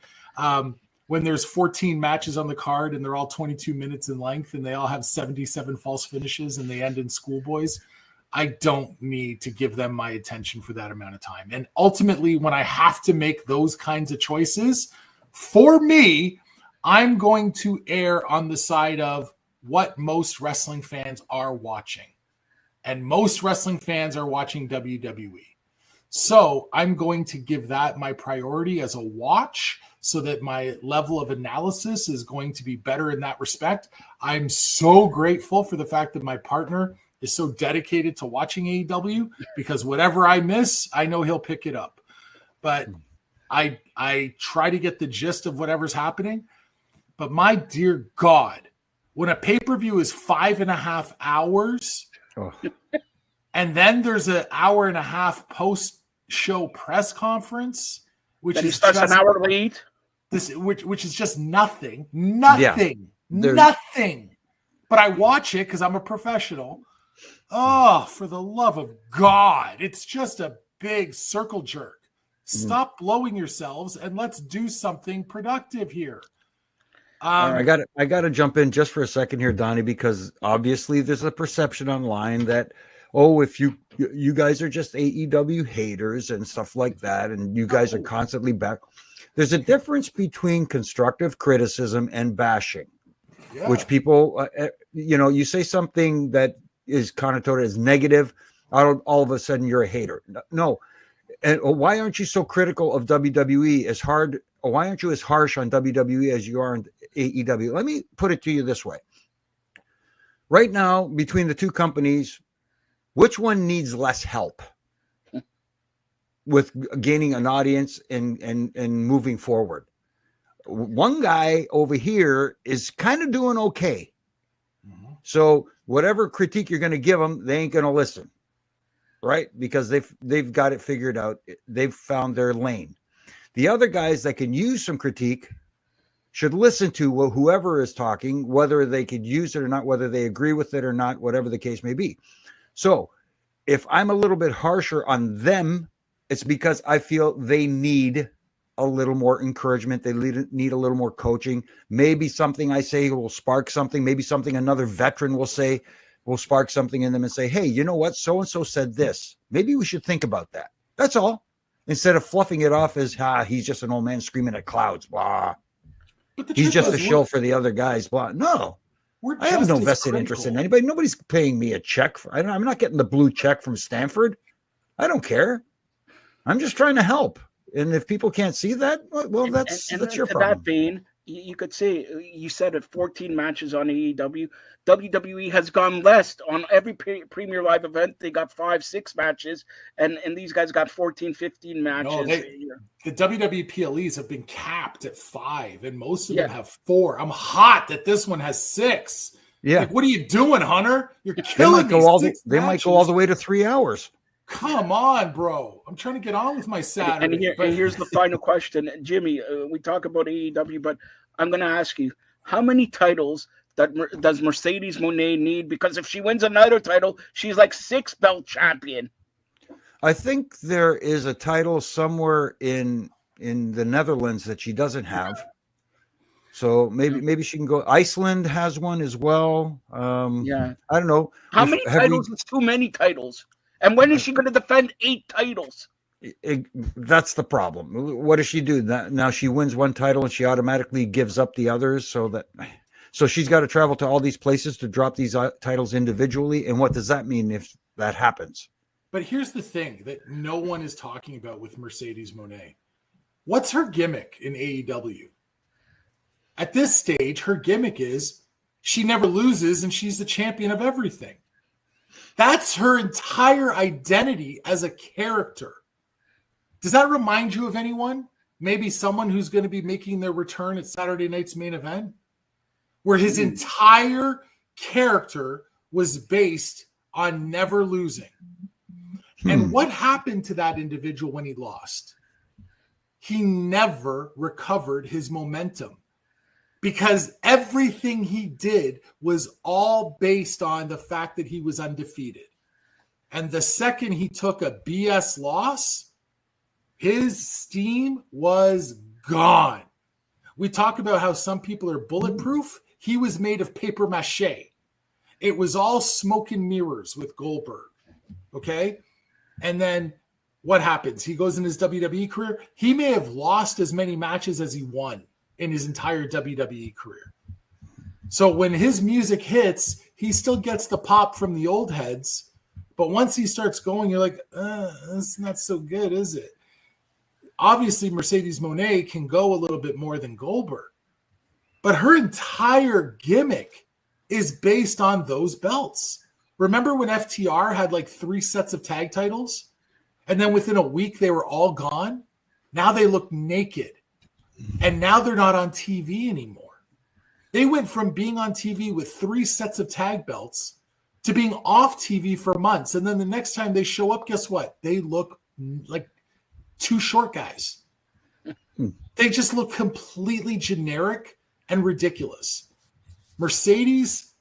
When there's 14 matches on the card and they're all 22 minutes in length and they all have 77 false finishes and they end in schoolboys, I don't need to give them my attention for that amount of time. And ultimately, when I have to make those kinds of choices, for me, I'm going to err on the side of what most wrestling fans are watching. And most wrestling fans are watching WWE. So I'm going to give that my priority as a watch so that my level of analysis is going to be better in that respect. I'm so grateful for the fact that my partner is so dedicated to watching AEW, because whatever I miss, I know he'll pick it up. But I try to get the gist of whatever's happening. But my dear God, when a pay-per-view is 5.5 hours, and then there's an hour and a half post-show press conference, which is just an hour late. Which is just nothing. But I watch it because I'm a professional. Oh, for the love of God. It's just a big circle jerk. Stop blowing yourselves and let's do something productive here. I got to jump in just for a second here, Donnie, because obviously there's a perception online that, if you guys are just AEW haters and stuff like that, and you guys are constantly back. There's a difference between constructive criticism and bashing, which people, you say something that is connoted as negative, all of a sudden you're a hater. No. And why aren't you so critical of WWE as hard? Or why aren't you as harsh on WWE as you are on AEW? Let me put it to you this way. Right now, between the two companies, which one needs less help with gaining an audience and moving forward? One guy over here is kind of doing okay. So whatever critique you're going to give them, they ain't going to listen, right? Because they've got it figured out. They've found their lane. The other guys that can use some critique should listen to whoever is talking, whether they could use it or not, whether they agree with it or not, whatever the case may be. So if I'm a little bit harsher on them, it's because I feel they need a little more encouragement. They need a little more coaching. Maybe something I say will spark something. Maybe something another veteran will say will spark something in them and say, hey, you know what? So-and-so said this. Maybe we should think about that. That's all. Instead of fluffing it off as, he's just an old man screaming at clouds. Blah. He's just a shill for the other guys. Blah. No. I have no vested interest in anybody. Nobody's paying me a check. I'm not getting the blue check from Stanford. I don't care. I'm just trying to help. And if people can't see that, well, that's your problem. That vein, you could say, you said it, 14 matches on AEW. WWE has gone less on every Premier Live event. They got 5-6 matches, and these guys got 14, 15 matches. No, the WWE PLEs have been capped at 5, and most of them have 4. I'm hot that this one has 6. Yeah. Like, what are you doing, Hunter? You're killing me. They might go all the way to 3 hours. Come on, bro. I'm trying to get on with my Saturday. And here's the final question. Jimmy, we talk about AEW, but I'm going to ask you, how many titles does Mercedes Moné need? Because if she wins another title, she's like 6-belt champion. I think there is a title somewhere in the Netherlands that she doesn't have. So maybe she can go. Iceland has one as well. Yeah. I don't know. How many titles is too many titles? And when is she going to defend 8 titles? That's the problem. What does she do now? She wins one title and she automatically gives up the others, so she's got to travel to all these places to drop these titles individually. And what does that mean if that happens? But here's the thing that no one is talking about with Mercedes Moné. What's her gimmick in AEW? At this stage, her gimmick is she never loses and she's the champion of everything. That's her entire identity as a character. Does that remind you of anyone? Maybe someone who's going to be making their return at Saturday night's main event? Where his entire character was based on never losing. And what happened to that individual when he lost? He never recovered his momentum because everything he did was all based on the fact that he was undefeated. And the second he took a BS loss, his steam was gone. We talk about how some people are bulletproof. He was made of paper mache. It was all smoke and mirrors with Goldberg. Okay? And then what happens? He goes in his WWE career. He may have lost as many matches as he won in his entire WWE career. So when his music hits, he still gets the pop from the old heads. But once he starts going, you're like, that's not so good, is it? Obviously, Mercedes Moné can go a little bit more than Goldberg. But her entire gimmick is based on those belts. Remember when FTR had like 3 sets of tag titles? And then within a week, they were all gone? Now they look naked. And now they're not on TV anymore. They went from being on TV with 3 sets of tag belts to being off TV for months. And then the next time they show up, guess what? They look like 2 short guys. They just look completely generic and ridiculous. Mercedes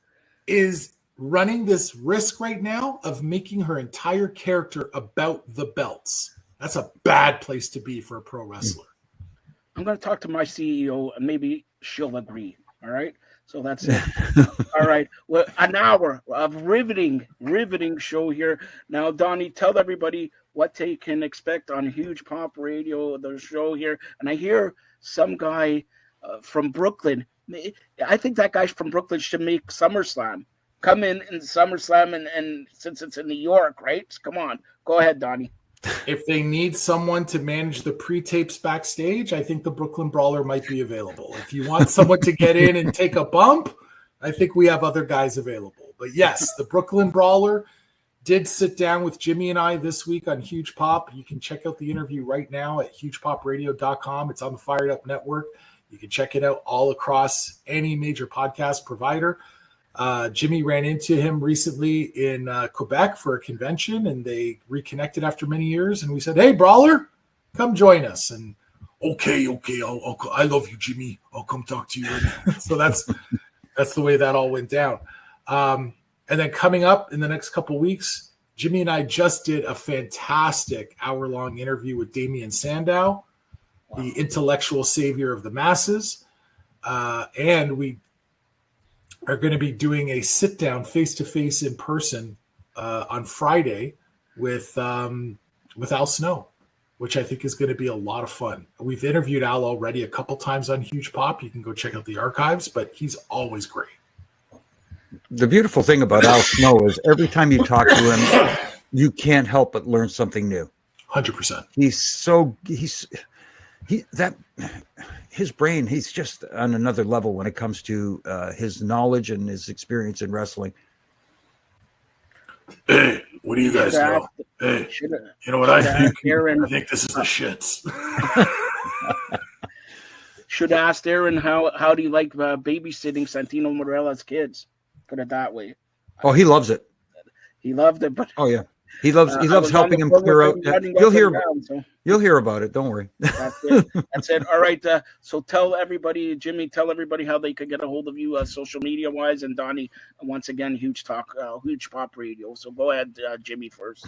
is running this risk right now of making her entire character about the belts. That's a bad place to be for a pro wrestler. I'm going to talk to my CEO and maybe she'll agree. All right. So that's it. All right. Well, an hour of riveting show here. Now, Donnie, tell everybody what they can expect on Huge Pop Radio, the show here. And I hear some guy from Brooklyn. I think that guy from Brooklyn should make SummerSlam. Come in SummerSlam, and since it's in New York, right? Come on. Go ahead, Donnie. If they need someone to manage the pre-tapes backstage, I think the Brooklyn Brawler might be available. If you want someone to get in and take a bump, I think we have other guys available. But yes, the Brooklyn Brawler did sit down with Jimmy and I this week on Huge Pop. You can check out the interview right now at hugepopradio.com. It's on the Fired Up Network. You can check it out all across any major podcast provider. Jimmy ran into him recently in Quebec for a convention, and they reconnected after many years. And we said, "Hey, Brawler, come join us." And okay, I love you, Jimmy. I'll come talk to you. So that's the way that all went down. And then coming up in the next couple of weeks, Jimmy and I just did a fantastic hour-long interview with Damian Sandow, the intellectual savior of the masses, and we are going to be doing a sit-down face-to-face in person on Friday with Al Snow, which I think is going to be a lot of fun. We've interviewed Al already a couple times on Huge Pop. You can go check out the archives, but he's always great. The beautiful thing about Al Snow is every time you talk to him, you can't help but learn something new. 100%. His brain, he's just on another level when it comes to his knowledge and his experience in wrestling. Hey, what do you guys know? Hey, you know what I think? I think this is the shits. Should ask Aaron how do you like babysitting Santino Morella's kids? Put it that way. Oh, he loves it. He loved it, but oh yeah, he loves helping him clear out. You'll hear about it. Don't worry. That's it. All right. So tell everybody, Jimmy, how they could get a hold of you social media wise, and Donnie, once again, Huge Pop Radio. So go ahead, Jimmy, first.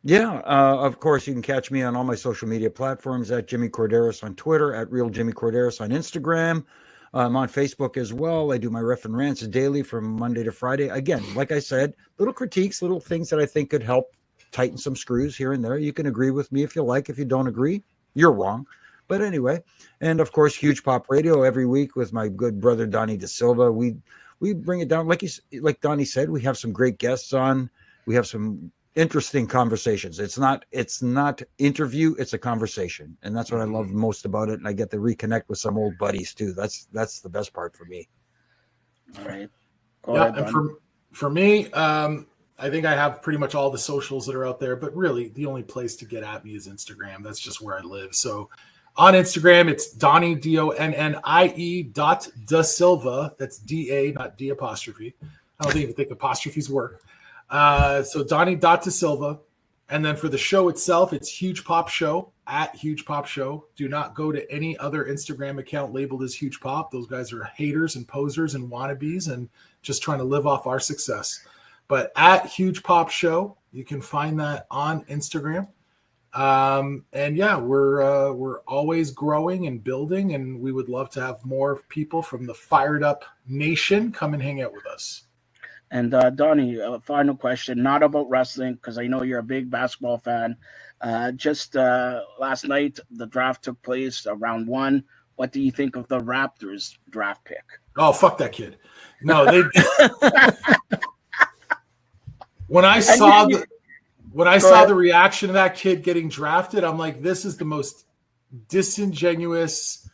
Yeah, of course, you can catch me on all my social media platforms at Jimmy Corderas on Twitter, at Real Jimmy Corderas on Instagram. I'm on Facebook as well. I do my ref and rants daily from Monday to Friday. Again, like I said, little critiques, little things that I think could help tighten some screws here and there. You can agree with me if you like. If you don't agree, you're wrong. But anyway, and of course, Huge Pop Radio every week with my good brother Donnie Da Silva. We bring it down like Donnie said. We have some great guests on. We have some interesting conversations. It's not interview, it's a conversation, and that's what I love most about it. And I get to reconnect with some old buddies too. That's the best part for me. All right. And for me, I think I have pretty much all the socials that are out there, but really the only place to get at me is Instagram. That's just where I live. So on Instagram, it's Donnie DONNIE .da Silva. That's DA, not D apostrophe. I don't even think apostrophes work. So Donnie Da Silva. And then for the show itself, it's Huge Pop Show at Huge Pop Show. Do not go to any other Instagram account labeled as Huge Pop. Those guys are haters and posers and wannabes and just trying to live off our success. But at Huge Pop Show, you can find that on Instagram. And yeah, we're always growing and building, and we would love to have more people from the Fired Up Nation come and hang out with us. And Donnie, final question, not about wrestling, because I know you're a big basketball fan. Just last night, the draft took place, round 1. What do you think of the Raptors draft pick? Oh, fuck that kid. No, they. When I saw the reaction of that kid getting drafted, I'm like, this is the most disingenuous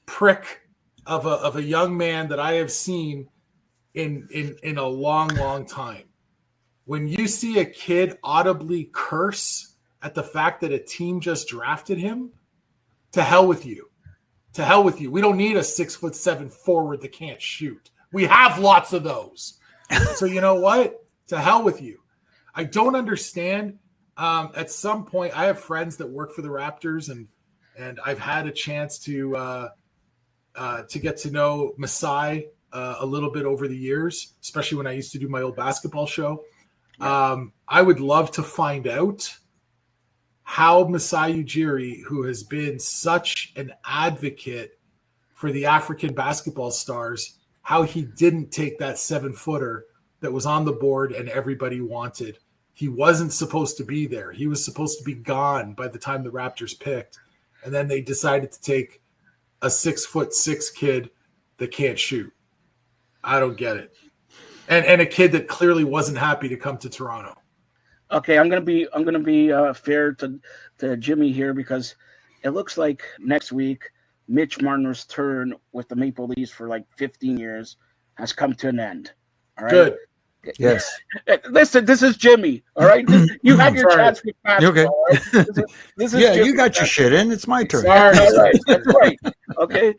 prick of a young man that I have seen in a long time. When you see a kid audibly curse at the fact that a team just drafted him, to hell with you. To hell with you. We don't need a 6'7" forward that can't shoot. We have lots of those. So you know what? To hell with you. I don't understand. At some point, I have friends that work for the Raptors, and I've had a chance to get to know Masai a little bit over the years, especially when I used to do my old basketball show. I would love to find out how Masai Ujiri, who has been such an advocate for the African basketball stars, how he didn't take that 7-footer that was on the board and everybody wanted. He wasn't supposed to be there. He was supposed to be gone by the time the Raptors picked. And then they decided to take a 6'6" kid that can't shoot. I don't get it. And a kid that clearly wasn't happy to come to Toronto. Okay, I'm gonna be fair to Jimmy here, because it looks like next week Mitch Marner's turn with the Maple Leafs for like 15 years has come to an end. All right. Good. Yes. Listen, this is Jimmy. All right. You had your chance with basketball. Okay. Right? This is Yeah, Jimmy. you got your shit in. It's my turn. All right. That's right. Okay.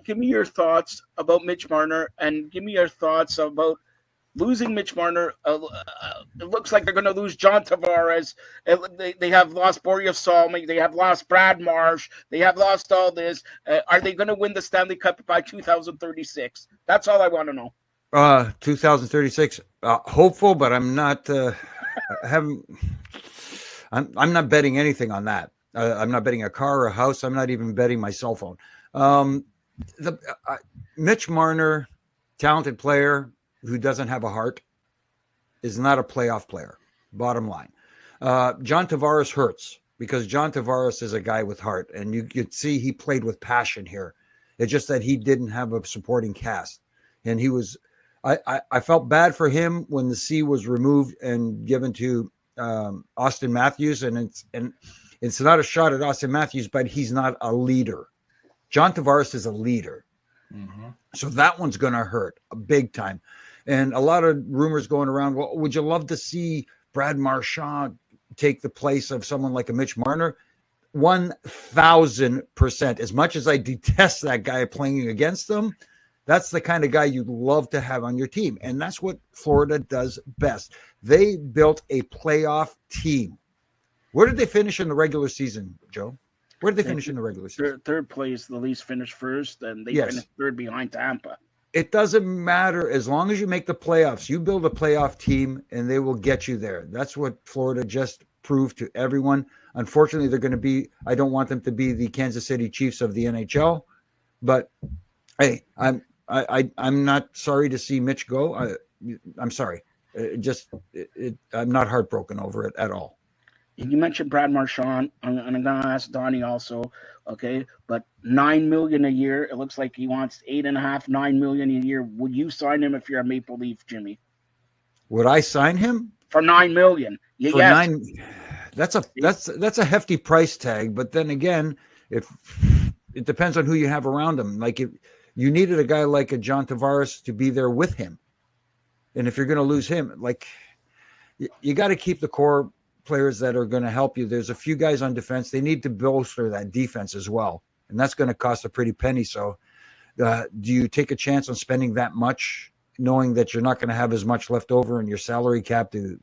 Give me your thoughts about Mitch Marner, and give me your thoughts about losing Mitch Marner. It looks like they're going to lose John Tavares. They have lost Borja Salmi. They have lost Brad Marsh. They have lost all this. Are they going to win the Stanley Cup by 2036? That's all I want to know. 2036. Hopeful, but I'm not. I'm not betting anything on that. I'm not betting a car or a house. I'm not even betting my cell phone. Mitch Marner, talented player who doesn't have a heart, is not a playoff player. Bottom line. John Tavares hurts because John Tavares is a guy with heart, and you could see he played with passion here. It's just that he didn't have a supporting cast, and he was. I felt bad for him when the C was removed and given to Austin Matthews, and it's not a shot at Austin Matthews, but he's not a leader. John Tavares is a leader, so that one's going to hurt big time. And a lot of rumors going around. Well, would you love to see Brad Marchand take the place of someone like a Mitch Marner? 1,000%. As much as I detest that guy playing against them, that's the kind of guy you'd love to have on your team. And that's what Florida does best. They built a playoff team. Where did they finish in the regular season, Joe? Where did they finish in the regular season? Third place. The Leafs finished first, and they finished third behind Tampa. It doesn't matter. As long as you make the playoffs, you build a playoff team, and they will get you there. That's what Florida just prove to everyone. Unfortunately, they're going to be, I don't want them to be the Kansas City Chiefs of the NHL, but hey, I'm not sorry to see Mitch go. I'm sorry. I'm not heartbroken over it at all. You mentioned Brad Marchand, and I'm going to ask Donnie also. Okay, but $9 million a year. It looks like he wants $8.5, $9 million a year. Would you sign him if you're a Maple Leaf, Jimmy? Would I sign him for $9 million? For yes. That's a hefty price tag. But then again, if it depends on who you have around him. Like if you needed a guy like a John Tavares to be there with him, and if you're going to lose him, like you got to keep the core players that are going to help you. There's a few guys on defense. They need to bolster that defense as well, and that's going to cost a pretty penny. So, do you take a chance on spending that much, knowing that you're not going to have as much left over in your salary cap to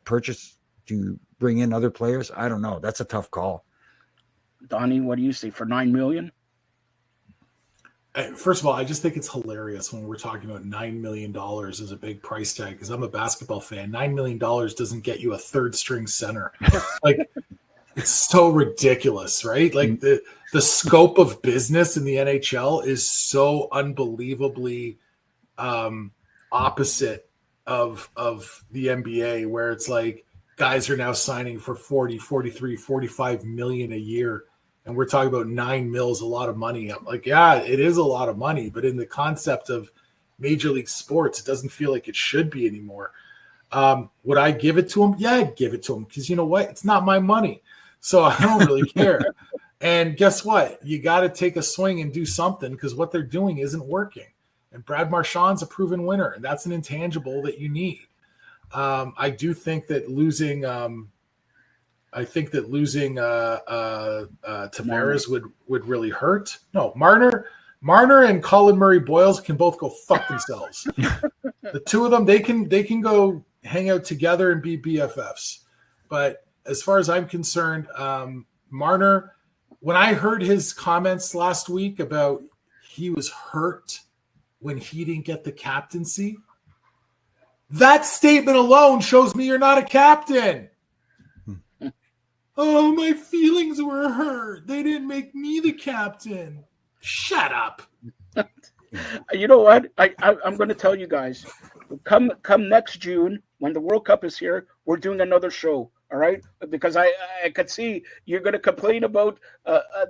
purchase, to bring in other players? I don't know. That's a tough call. Donnie, what do you say for $9 million? First of all, I just think it's hilarious when we're talking about $9 million as a big price tag, because I'm a basketball fan. $9 million doesn't get you a third string center. Like, it's so ridiculous, right? Like the scope of business in the NHL is so unbelievably opposite of the NBA, where it's like guys are now signing for 40, 43, 45 million a year. And we're talking about $9 million, a lot of money. I'm like, yeah, it is a lot of money, but in the concept of Major League Sports, it doesn't feel like it should be anymore. Would I give it to him? Yeah, I'd give it to him, because you know what? It's not my money, so I don't really care. And guess what? You got to take a swing and do something, because what they're doing isn't working. And Brad Marchand's a proven winner, and that's an intangible that you need. I do think that losing. Tavares would really hurt. No, Marner and Colin Murray Boyles can both go fuck themselves. The two of them, they can go hang out together and be BFFs. But as far as I'm concerned, Marner, when I heard his comments last week about he was hurt when he didn't get the captaincy, that statement alone shows me you're not a captain. Oh, my feelings were hurt. They didn't make me the captain. Shut up. You know what? I'm going to tell you guys. Come next June, when the World Cup is here, we're doing another show. All right? Because I could see you're going to complain about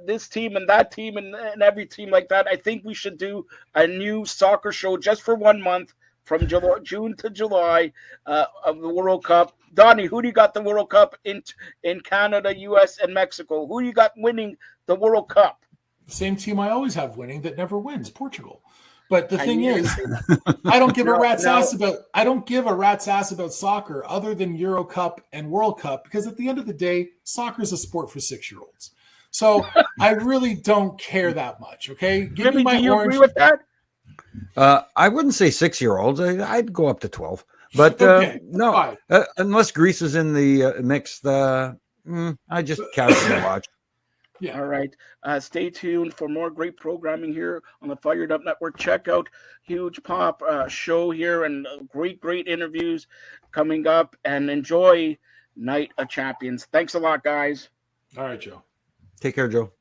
this team and that team and every team like that. I think we should do a new soccer show just for 1 month, from June to July of the World Cup. Donnie, who do you got the World Cup in Canada, U.S., and Mexico? Who do you got winning the World Cup? Same team I always have winning that never wins, Portugal. But the thing is, I don't give a rat's ass about soccer other than Euro Cup and World Cup, because at the end of the day, soccer is a sport for 6-year-olds. So I really don't care that much. Okay, Jimmy, do you agree with that? I wouldn't say 6-year-olds. I'd go up to 12. But okay, no, unless Greece is in the mix, I just casually watch. Yeah. All right. Stay tuned for more great programming here on the Fired Up Network. Check out Huge Pop show here, and great interviews coming up. And enjoy Night of Champions. Thanks a lot, guys. All right, Joe. Take care, Joe.